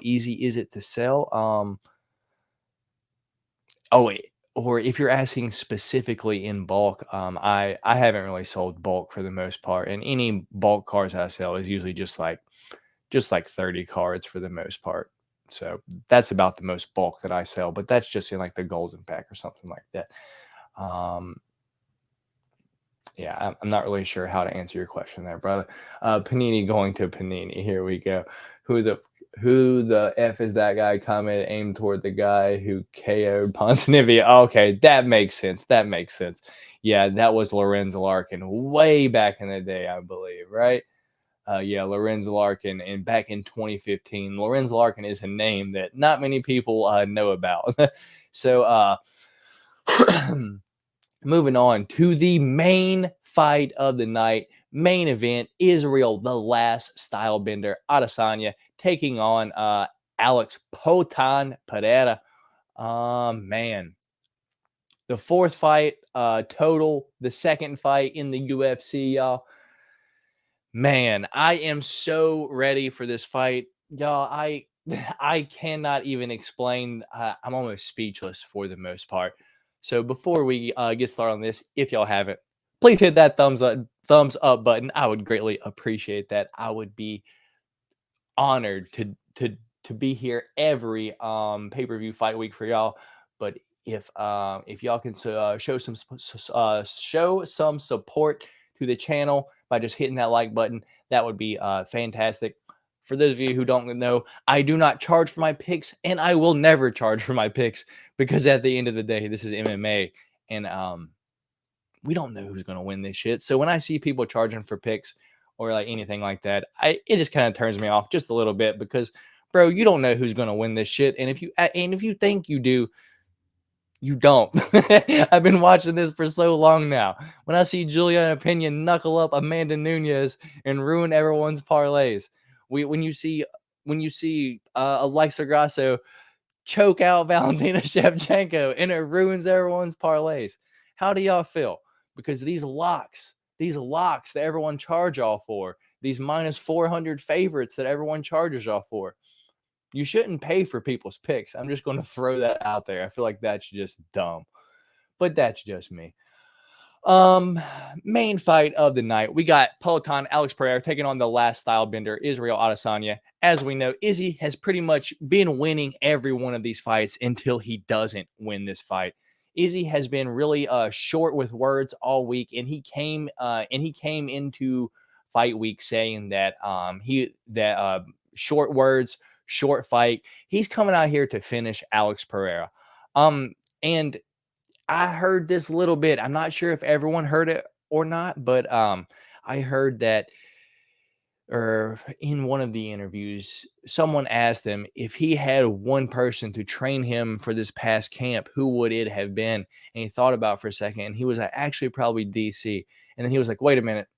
easy is it to sell? Oh, wait. Or if you're asking specifically in bulk, I haven't really sold bulk for the most part, and any bulk cards I sell is usually just like 30 cards for the most part. So that's about the most bulk that I sell, but that's just in like the golden pack or something like that. Um, yeah, I'm not really sure how to answer your question there, brother. Panini going to Panini. Here we go. Who the F is that guy commented aimed toward the guy who KO'd Ponzinibbia? Okay, that makes sense. That makes sense. Yeah, that was Lorenz Larkin way back in the day, I believe, right? Yeah, Lorenz Larkin, and back in 2015, Lorenz Larkin is a name that not many people know about. So, moving on to the main fight of the night, main event, Israel, the last style bender, Adesanya, taking on Alex Potan Pereira. Man, the fourth fight total, the second fight in the UFC, y'all. Man, I am so ready for this fight, y'all. I cannot even explain. I'm almost speechless for the most part. So before we get started on this, if y'all haven't, please hit that thumbs up button. I would greatly appreciate that. I would be honored to be here every pay-per-view fight week for y'all. But if y'all can show some support to the channel by just hitting that like button, that would be fantastic. For those of you who don't know, I do not charge for my picks, and I will never charge for my picks, because at the end of the day, this is MMA, and we don't know who's going to win this shit. So when I see people charging for picks or like anything like that, it just kind of turns me off just a little bit, because bro, you don't know who's going to win this shit. And if you think you do, you don't. I've been watching this for so long now. When I see Juliana Pena knuckle up Amanda Nunez and ruin everyone's parlays, when you see Alexa Grasso choke out Valentina Shevchenko and it ruins everyone's parlays. How do y'all feel? Because these locks that everyone charge y'all for, these minus 400 favorites that everyone charges y'all for, you shouldn't pay for people's picks. I'm just going to throw that out there. I feel like that's just dumb, but that's just me. Main fight of the night, we got Peloton Alex Pereira taking on the last style bender Israel Adesanya. As we know, Izzy has pretty much been winning every one of these fights until he doesn't win this fight. Izzy has been really short with words all week, and he came into fight week saying that short words, short fight. He's coming out here to finish Alex Pereira. And I heard this little bit. I'm not sure if everyone heard it or not, but I heard that, or in one of the interviews, someone asked him if he had one person to train him for this past camp, who would it have been? And he thought about it for a second, and he was like, actually probably DC. And then he was like, wait a minute,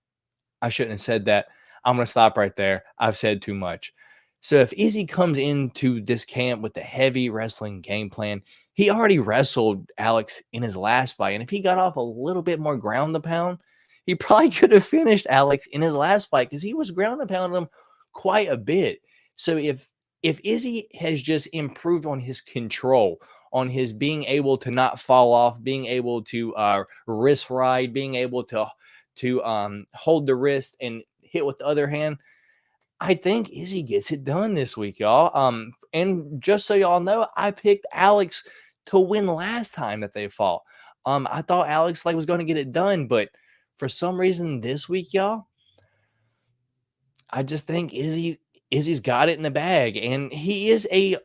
I shouldn't have said that. I'm going to stop right there. I've said too much. So if Izzy comes into this camp with the heavy wrestling game plan, he already wrestled Alex in his last fight. And if he got off a little bit more ground to pound, he probably could have finished Alex in his last fight, because he was ground to pound him quite a bit. So if Izzy has just improved on his control, on his being able to not fall off, being able to wrist ride, being able to hold the wrist and hit with the other hand, I think Izzy gets it done this week, y'all. And just so y'all know, I picked Alex to win last time that they fought. I thought Alex was going to get it done, but for some reason this week, y'all, I just think Izzy's got it in the bag, and he is a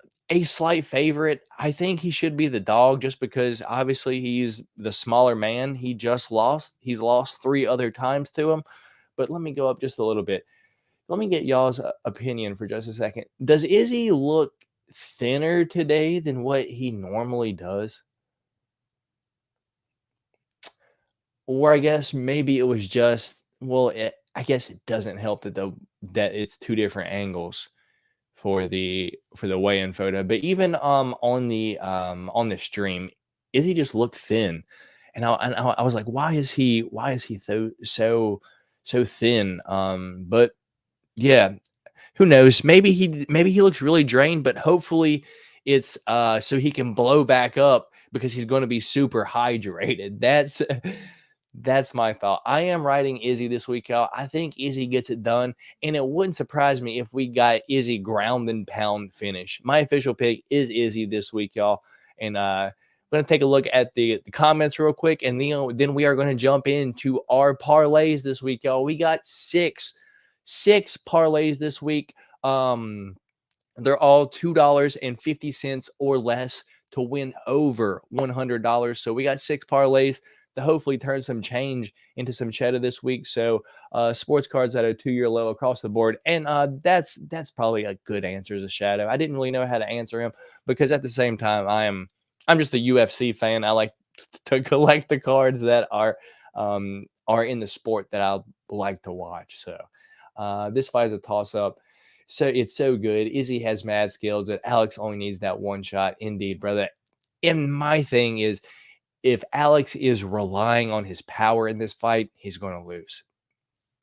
slight favorite. I think he should be the dog, just because obviously he's the smaller man. He's lost 3 other times to him. But let me go up just a little bit. Let me get y'all's opinion for just a second. Does Izzy look thinner today than what he normally does? Or I guess maybe it was just, well, I guess it doesn't help that that it's two different angles for the weigh-in photo. But even on the stream, Izzy just looked thin, and I was like, why is he so thin? But yeah, who knows? Maybe he looks really drained, but hopefully it's so he can blow back up because he's going to be super hydrated. That's my thought. I am riding Izzy this week out. I think Izzy gets it done, and it wouldn't surprise me if we got Izzy ground and pound finish. My official pick is Izzy this week, y'all. And I'm going to take a look at the comments real quick, and then we are going to jump into our parlays this week, y'all. We got six parlays this week. They're all $2.50 or less to win over $100. So we got six parlays to hopefully turn some change into some cheddar this week. So sports cards at a 2-year low across the board. And that's probably a good answer as a shadow. I didn't really know how to answer him because at the same time, I'm just a UFC fan. I like to collect the cards that are in the sport that I like to watch. So this fight is a toss-up. So it's so good. Izzy has mad skills, but Alex only needs that one shot. Indeed, brother. And my thing is, if Alex is relying on his power in this fight, he's going to lose.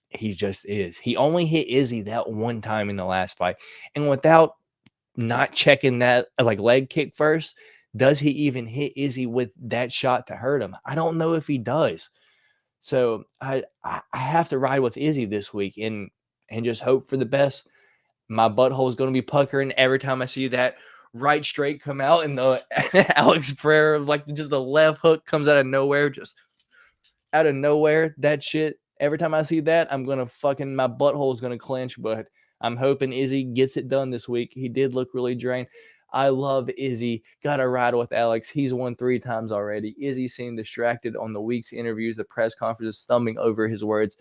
He just is. He only hit Izzy that one time in the last fight. And without not checking that like leg kick first, does he even hit Izzy with that shot to hurt him? I don't know if he does. So I have to ride with Izzy this week and just hope for the best. My butthole is going to be puckering every time I see that right straight come out, and the Alex Pereira, like just the left hook comes out of nowhere, just out of nowhere. That shit. Every time I see that, I'm gonna my butthole is gonna clench. But I'm hoping Izzy gets it done this week. He did look really drained. I love Izzy. Got to ride with Alex. He's won 3 times already. Izzy seemed distracted on the week's interviews, the press conferences, stumbling over his words.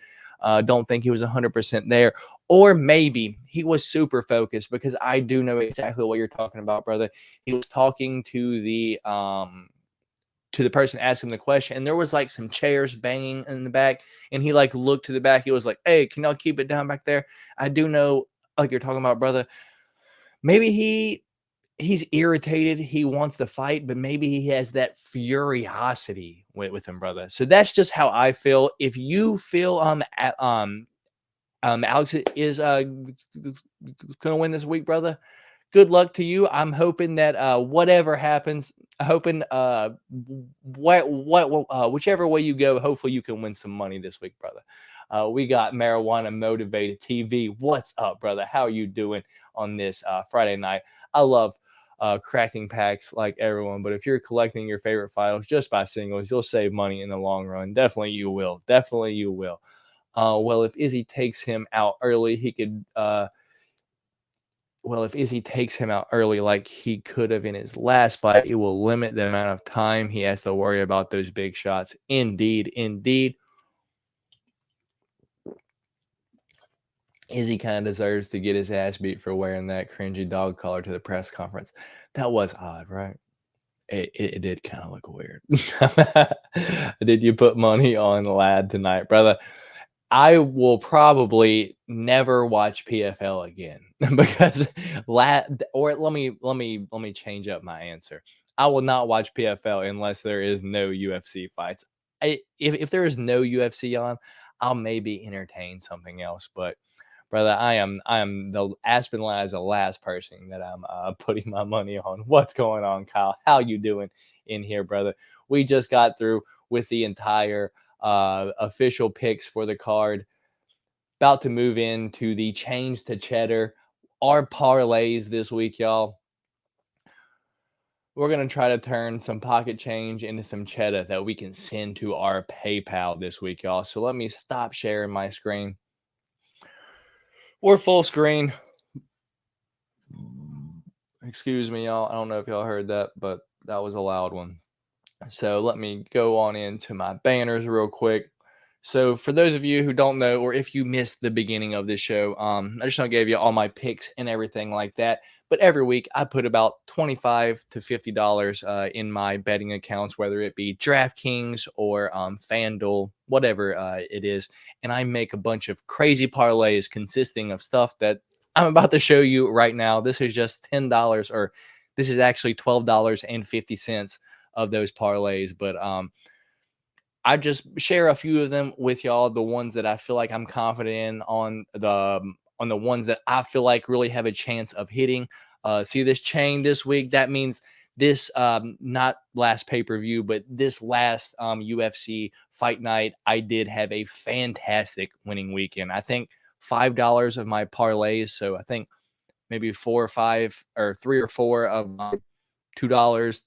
Don't think he was 100% there. Or maybe he was super focused, because I do know exactly what you're talking about, brother. He was talking to the person asking the question, and there was like some chairs banging in the back, and he like looked to the back. He was like, "Hey, can y'all keep it down back there?" I do know, like you're talking about, brother. Maybe he's irritated. He wants to fight, but maybe he has that furiosity with him, brother. So that's just how I feel. If you feel Alex is gonna win this week, brother, good luck to you. I'm hoping that whatever happens, hoping whichever way you go, hopefully you can win some money this week, brother. We got Marijuana Motivated TV. What's up, brother? How are you doing on this Friday night? I love cracking packs like everyone, but if you're collecting your favorite files just by singles, you'll save money in the long run. Definitely you will. Definitely you will. Well, if Izzy takes him out early, he could if Izzy takes him out early like he could have in his last fight, it will limit the amount of time he has to worry about those big shots. Indeed, indeed. Izzy kind of deserves to get his ass beat for wearing that cringy dog collar to the press conference. That was odd, right? It did kind of look weird. Did you put money on Lad tonight, brother? I will probably never watch PFL again because let me change up my answer. I will not watch PFL unless there is no UFC fights. If there is no UFC on, I'll maybe entertain something else. But brother, I am the Aspen Lad is the last person that I'm putting my money on. What's going on, Kyle? How you doing in here, brother? We just got through with the entire official picks for the card. About to move into the change to cheddar. Our parlays this week, y'all. We're going to try to turn some pocket change into some cheddar that we can send to our PayPal this week, y'all. So let me stop sharing my screen. We're full screen. Excuse me, y'all. I don't know if y'all heard that, but that was a loud one. So let me go on into my banners real quick. So for those of you who don't know, or if you missed the beginning of this show, I just want to give you all my picks and everything like that. But every week I put about $25 to $50 in my betting accounts, whether it be DraftKings or FanDuel, whatever it is. And I make a bunch of crazy parlays consisting of stuff that I'm about to show you right now. This is just $10, or this is actually $12.50 of those parlays. But I just share a few of them with y'all, the ones that I feel like I'm confident in, on the ones that I feel like really have a chance of hitting. See this chain this week? That means this not last pay-per-view, but this last UFC fight night, I did have a fantastic winning weekend. I think $5 of my parlays, so I think maybe 4 or 5 or 3 or 4 of my $2,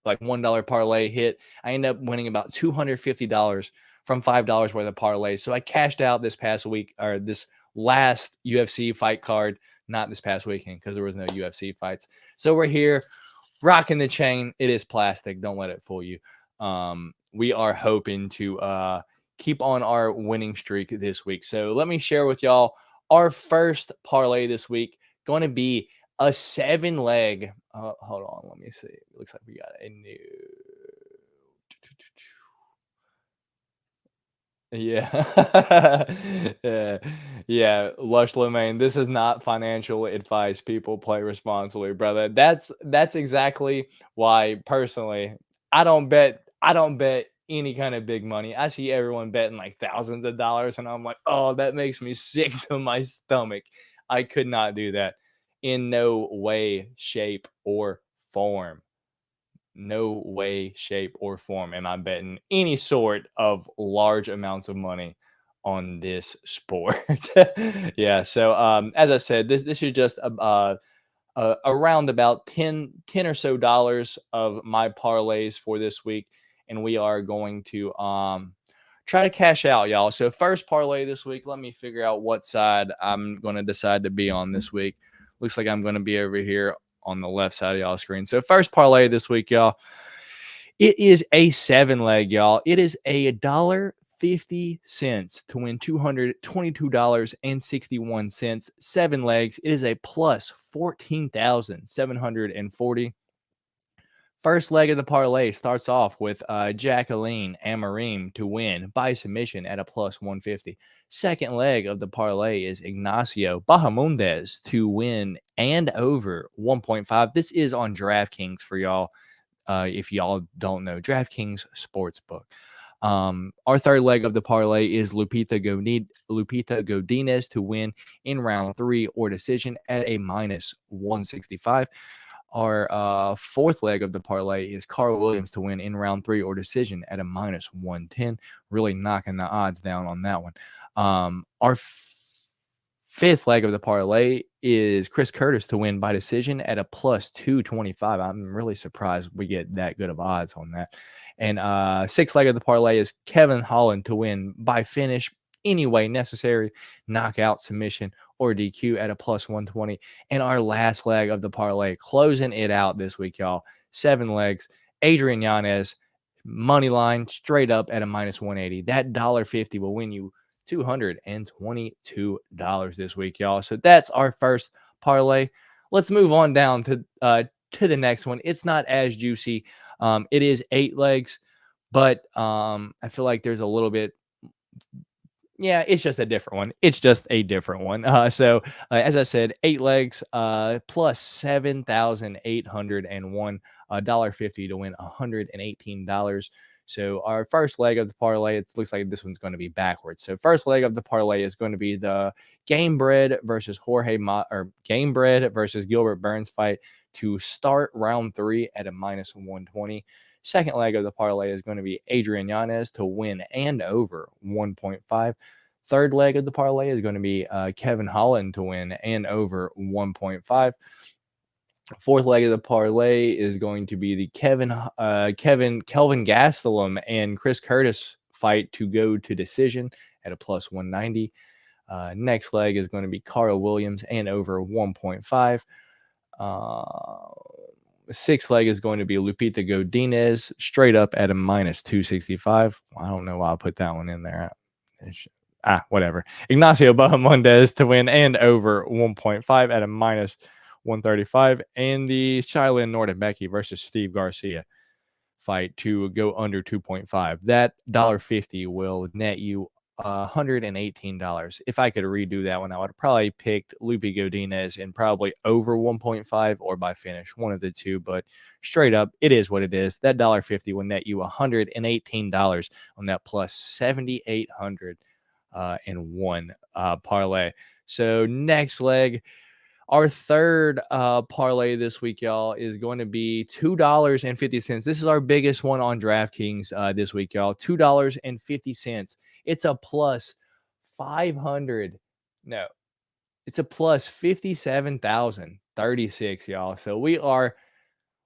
like $1 parlay hit. I ended up winning about $250 from $5 worth of parlay. So I cashed out this past week, or this last UFC fight card, not this past weekend because there was no UFC fights. So we're here rocking the chain. It is plastic. Don't let it fool you. We are hoping to keep on our winning streak this week. So let me share with y'all our first parlay this week. Going to be a 7-leg. Hold on, let me see. It looks like we got a new. Yeah. yeah. Lush Lemaine. This is not financial advice. People, play responsibly, brother. That's exactly why personally I don't bet any kind of big money. I see everyone betting like thousands of dollars, and I'm like, oh, that makes me sick to my stomach. I could not do that in no way, shape, or form. No way, shape, or form am I betting any sort of large amounts of money on this sport. Yeah. So as I said, this is just around about 10 or so dollars of my parlays for this week, and we are going to try to cash out, y'all. So first parlay this week, let me figure out what side I'm going to decide to be on this week. Looks like I'm going to be over here on the left side of y'all screen. So first parlay this week, y'all, it is a 7-leg, y'all. It is $1.50 to win $222.61. 7 legs. It is a plus 14,740. First leg of the parlay starts off with Jacqueline Amarim to win by submission at a plus 150. Second leg of the parlay is Ignacio Bahamondes to win and over 1.5. This is on DraftKings for y'all. If y'all don't know, DraftKings Sportsbook. Our third leg of the parlay is Lupita Godinez to win in round 3 or decision at a minus 165. Our fourth leg of the parlay is Carl Williams to win in round 3 or decision at a minus 110. Really knocking the odds down on that one. Our fifth leg of the parlay is Chris Curtis to win by decision at a plus 225. I'm really surprised we get that good of odds on that. And sixth leg of the parlay is Kevin Holland to win by finish any way necessary, knockout, submission, or DQ at a plus 120. And our last leg of the parlay, closing it out this week, y'all. 7 legs. Adrian Yanez, money line, straight up at a minus 180. That $1.50 will win you $222 this week, y'all. So that's our first parlay. Let's move on down to the next one. It's not as juicy. It is 8 legs, but I feel like there's a little bit. Yeah, it's just a different one. It's just a different one. So as I said, 8 legs plus 7,801, $1.50 to win $118. So our first leg of the parlay, it looks like this one's going to be backwards. So first leg of the parlay is going to be the Gamebred versus Gamebred versus Gilbert Burns fight to start round 3 at a minus 120. Second leg of the parlay is going to be Adrian Yanez to win and over 1.5. Third leg of the parlay is going to be Kevin Holland to win and over 1.5. Fourth leg of the parlay is going to be the Kelvin Gastelum and Chris Curtis fight to go to decision at a plus 190. Next leg is going to be Carl Williams and over 1.5. Sixth leg is going to be Lupita Godinez straight up at a minus 265. I don't know why I put that one in there. Whatever. Ignacio Bahamondes to win and over 1.5 at a minus 135. And the Shailin Becky versus Steve Garcia fight to go under 2.5. That $1.50 will net you $118. If I could redo that one, I would have probably picked Lupe Godinez and probably over 1.5 or by finish, one of the two. But straight up, it is what it is. That $1.50 will net you $118 on that plus 7,800 and one parlay. So next leg. Our third parlay this week, y'all, is going to be $2.50. This is our biggest one on DraftKings this week, y'all. $2.50. It's a plus 500. No, it's a plus 57,036, y'all. So we are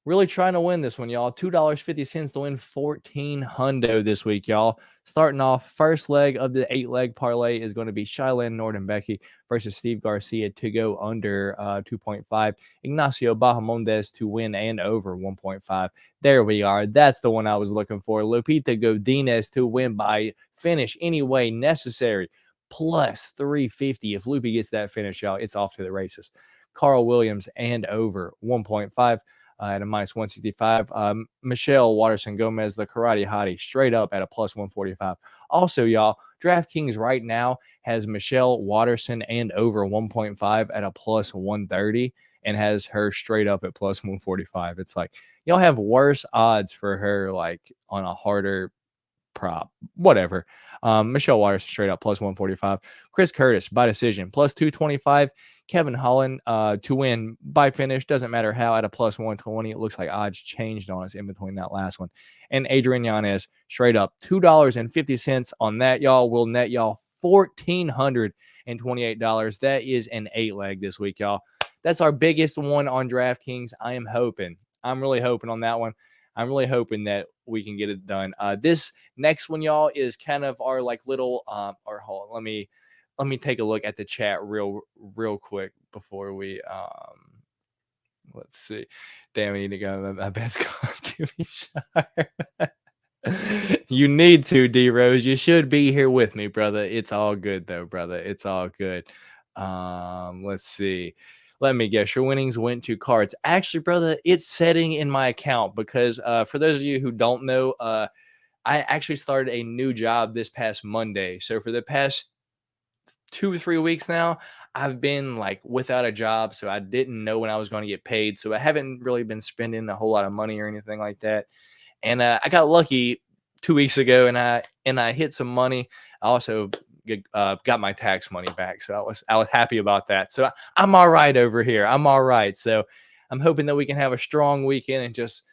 really trying to win this one, y'all. $2.50 to win 14 hundo this week, y'all. Starting off, first leg of the 8-leg parlay is going to be Shailin Becky versus Steve Garcia to go under 2.5. Ignacio Bahamondes to win and over 1.5. There we are. That's the one I was looking for. Lupita Godinez to win by finish any way necessary. Plus 350. If Lupe gets that finish, y'all, it's off to the races. Carl Williams and over 1.5. At a minus 165. Michelle Waterson Gomez, the Karate Hottie, straight up at a plus 145. Also, y'all, DraftKings right now has Michelle Waterson and over 1.5 at a plus 130 and has her straight up at plus 145. It's like, y'all have worse odds for her, like on a harder prop, whatever. Michelle Waterson straight up plus 145. Chris Curtis by decision plus 225. Kevin Holland to win by finish, doesn't matter how, at a plus 120. It looks like odds changed on us in between that last one. And Adrian Yanez straight up $2.50 on that, y'all. Will net y'all $1,428. That is an 8-leg this week, y'all. That's our biggest one on DraftKings. I'm really hoping on that one. I'm really hoping that we can get it done. This next one, y'all, is kind of our like little or hold on, let me take a look at the chat real quick before we let's see. Damn, I need to go. My bed's gone. Give me a shot. You need to, D Rose. You should be here with me, brother. It's all good though, brother. It's all good. Let's see. Let me guess. Your winnings went to cards. Actually, brother, it's setting in my account because for those of you who don't know, I actually started a new job this past Monday. So for the past 2 or 3 weeks now, I've been like without a job, so I didn't know when I was going to get paid. So I haven't really been spending a whole lot of money or anything like that. And I got lucky 2 weeks ago, and I hit some money. I also got my tax money back, so I was happy about that. So I'm all right over here. I'm all right. So I'm hoping that we can have a strong weekend and just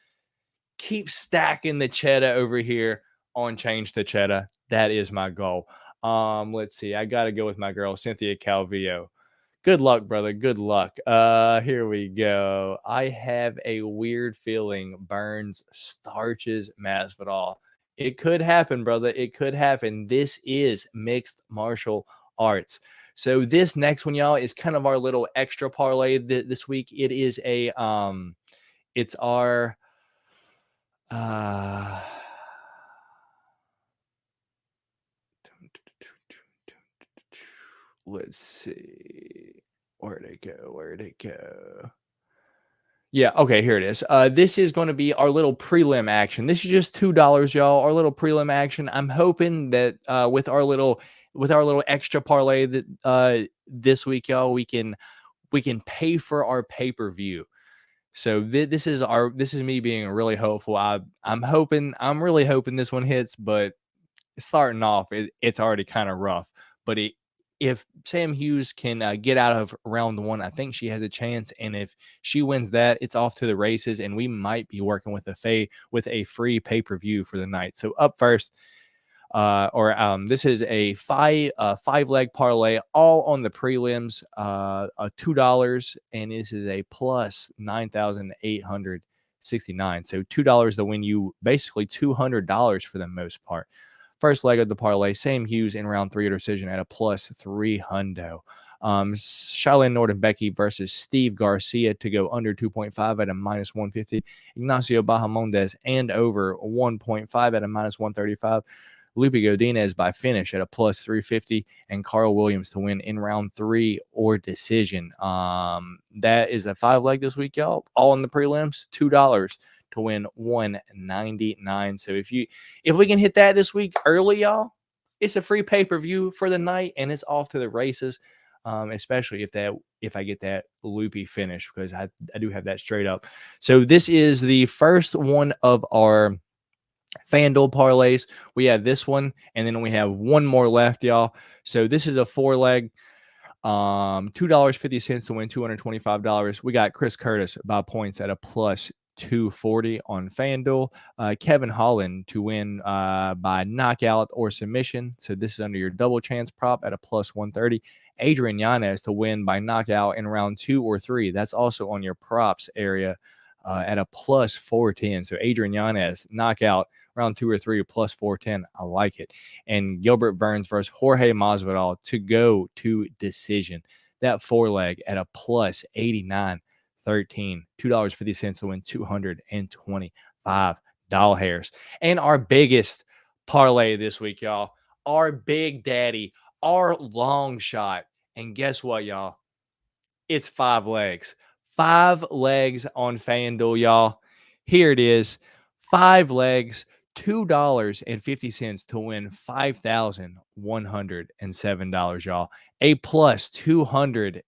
keep stacking the cheddar over here on Change to Cheddar. That is my goal. Let's see. I got to go with my girl, Cynthia Calvillo. Good luck, brother. Good luck. Here we go. I have a weird feeling Burns starches Masvidal. It could happen, brother. It could happen. This is mixed martial arts. So this next one, y'all, is kind of our little extra parlay this week. It is a it's our let's see. Where'd it go? Yeah, okay, here it is. This is going to be our little prelim action. This is just $2, y'all. Our little prelim action. I'm hoping that with our little extra parlay that this week, y'all, we can pay for our pay-per-view. So this is me being really hopeful. I'm really hoping this one hits, but starting off, it's already kind of rough. But if Sam Hughes can get out of round one, I think she has a chance. And if she wins that, it's off to the races, and we might be working with a free pay-per-view for the night. So up first, this is a 5-leg parlay, all on the prelims, $2, and this is a plus 9,869. So $2 to win you basically $200 for the most part. First leg of the parlay, Sam Hughes in round 3 decision at a plus 300. Shailin Becky versus Steve Garcia to go under 2.5 at a minus 150. Ignacio Bahamondes and over 1.5 at a minus 135. Lupe Godinez by finish at a plus 350, and Carl Williams to win in round 3 or decision. That is a 5-leg this week, y'all. All in the prelims, $2 to win $199. So if we can hit that this week early, y'all, it's a free pay-per-view for the night, and it's off to the races. Especially if I get that loopy finish, because I do have that straight up. So this is the first one of our FanDuel parlays. We have this one, and then we have one more left, y'all. So this is a 4-leg, $2.50 to win $225. We got Chris Curtis by points at a plus 240 on FanDuel. Kevin Holland to win by knockout or submission. So this is under your double chance prop at a plus 130. Adrian Yanez to win by knockout in round 2 or 3. That's also on your props area at a plus 410. So Adrian Yanez knockout round 2 or 3 plus 410. I like it. And Gilbert Burns versus Jorge Masvidal to go to decision. That 4-leg at a plus 89. 13, $2.50 to win $225. And our biggest parlay this week, y'all, our big daddy, our long shot. And guess what, y'all? It's 5 legs. 5 legs on FanDuel, y'all. Here it is. 5 legs, $2.50 to win $5,107, y'all. A plus 200.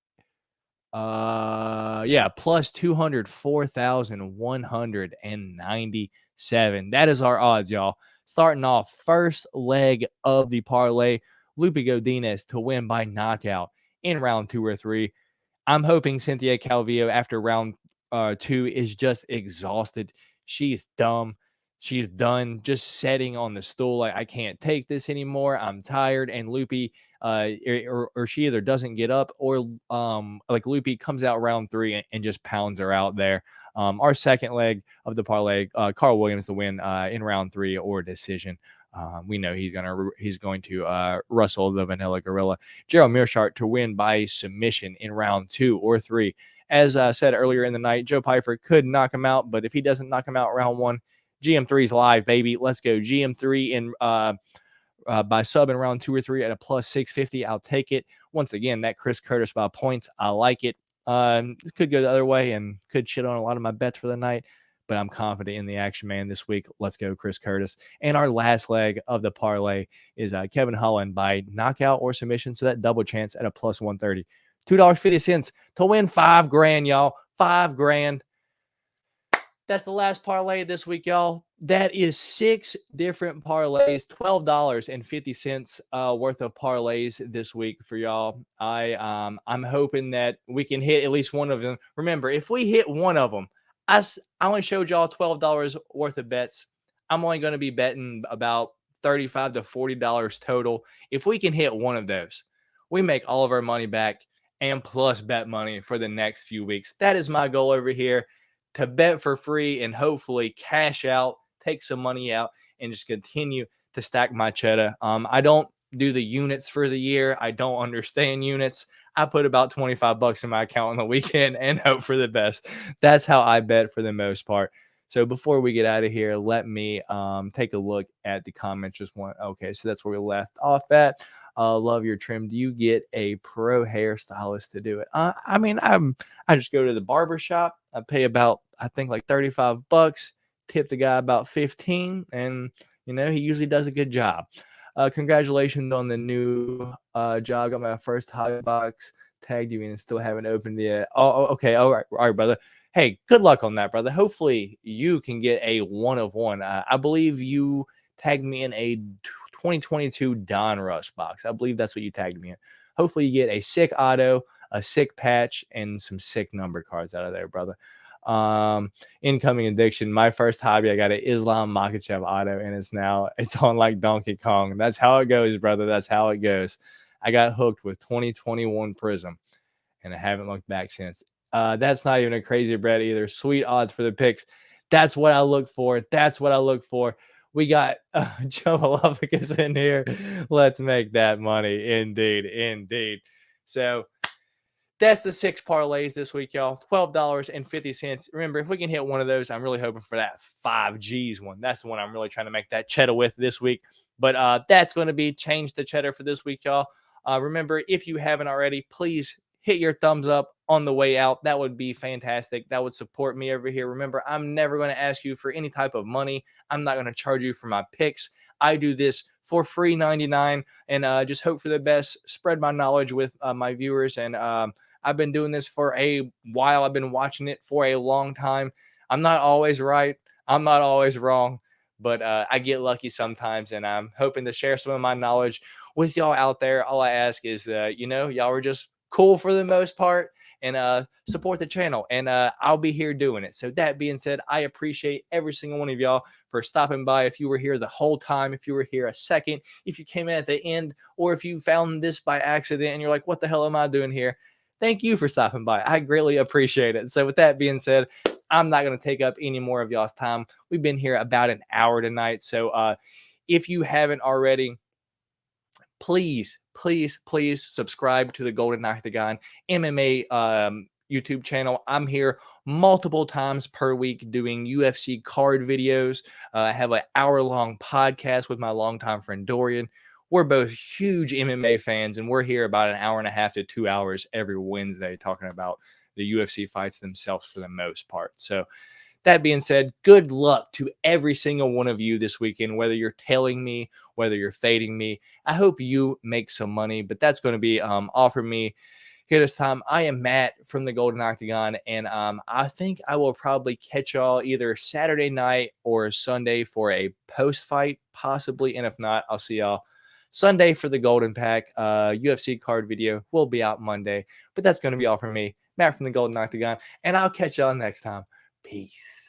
Plus 204,197. That is our odds, y'all. Starting off first leg of the parlay, Lupe Godinez to win by knockout in round 2 or 3. I'm hoping Cynthia Calvillo after round 2 is just exhausted. She's dumb. She's done just sitting on the stool like, I can't take this anymore. I'm tired. And Lupe, or she either doesn't get up, or like Lupe comes out round 3 and just pounds her out there. Our second leg of the parlay, Carl Williams to win in round 3 or decision. We know he's going to rustle the Vanilla Gorilla. Gerald Mearshart to win by submission in round 2 or 3. As I said earlier in the night, Joe Pyfer could knock him out, but if he doesn't knock him out round 1, GM3's live, baby. Let's go. GM3 in by sub in round 2 or 3 at a plus 650. I'll take it. Once again, that Chris Curtis by points, I like it. This could go the other way and could shit on a lot of my bets for the night, but I'm confident in the action man this week. Let's go, Chris Curtis. And our last leg of the parlay is Kevin Holland by knockout or submission. So that double chance at a plus 130. $2.50 to win $5,000, y'all. $5,000. That's the last parlay this week, y'all. That is 6 different parlays, $12.50 worth of parlays this week for y'all. I'm hoping that we can hit at least one of them. Remember, if we hit one of them, I only showed y'all $12 worth of bets. I'm only going to be betting about $35 to $40 total. If we can hit one of those, we make all of our money back and plus bet money for the next few weeks. That is my goal over here, to bet for free and hopefully cash out, take some money out, and just continue to stack my cheddar. I don't do the units for the year. I don't understand units. I put about $25 in my account on the weekend and hope for the best. That's how I bet for the most part. So before we get out of here, let me take a look at the comments. Just one. Okay, so that's where we left off at. Love your trim. Do you get a pro hairstylist to do it? I mean, I just go to the barber shop. I pay about, I think, like $35. Tip the guy about 15, and he usually does a good job. Congratulations on the new job. Got my first hobby box. Tagged you in and still haven't opened it yet. Oh, okay. All right, brother. Hey, good luck on that, brother. Hopefully you can get a 1 of 1. I believe you tagged me in a 2022 Don Rush box. I believe that's what you tagged me in. Hopefully you get a sick auto, a sick patch, and some sick number cards out of there, brother. Incoming addiction. My first hobby, I got an Islam Makhachev auto, and it's on like Donkey Kong. That's how it goes, brother. That's how it goes. I got hooked with 2021 Prism, and I haven't looked back since. That's not even a crazy bread either. Sweet odds for the picks. That's what I look for. That's what I look for. We got Joe Malofficus in here. Let's make that money. Indeed. So that's the 6 parlays this week, y'all. $12.50. Remember, if we can hit one of those, I'm really hoping for that 5Gs one. That's the one I'm really trying to make that cheddar with this week. But that's going to be Change the Cheddar for this week, y'all. Remember, if you haven't already, please hit your thumbs up on the way out. That would be fantastic. That would support me over here. Remember, I'm never going to ask you for any type of money. I'm not going to charge you for my picks. I do this for free 99 and just hope for the best, spread my knowledge with my viewers. And I've been doing this for a while. I've been watching it for a long time. I'm not always right. I'm not always wrong, but I get lucky sometimes, and I'm hoping to share some of my knowledge with y'all out there. All I ask is that, y'all are just cool for the most part, and support the channel, and I'll be here doing it. So that being said, I appreciate every single one of y'all for stopping by. If you were here the whole time, if you were here a second, if you came in at the end, or if you found this by accident and you're like, what the hell am I doing here? Thank you for stopping by. I greatly appreciate it. So with that being said, I'm not going to take up any more of y'all's time. We've been here about an hour tonight. So if you haven't already, please subscribe to the Golden Octagon MMA YouTube channel. I'm here multiple times per week doing UFC card videos. I have an hour-long podcast with my longtime friend Dorian. We're both huge MMA fans, and we're here about an hour and a half to 2 hours every Wednesday talking about the UFC fights themselves for the most part. So that being said, good luck to every single one of you this weekend, whether you're tailing me, whether you're fading me. I hope you make some money, but that's going to be all for me here this time. I am Matt from the Golden Octagon, and I think I will probably catch y'all either Saturday night or Sunday for a post-fight, possibly, and if not, I'll see y'all Sunday for the Golden Pack. UFC card video will be out Monday, but that's going to be all for me, Matt from the Golden Octagon, and I'll catch y'all next time. Peace.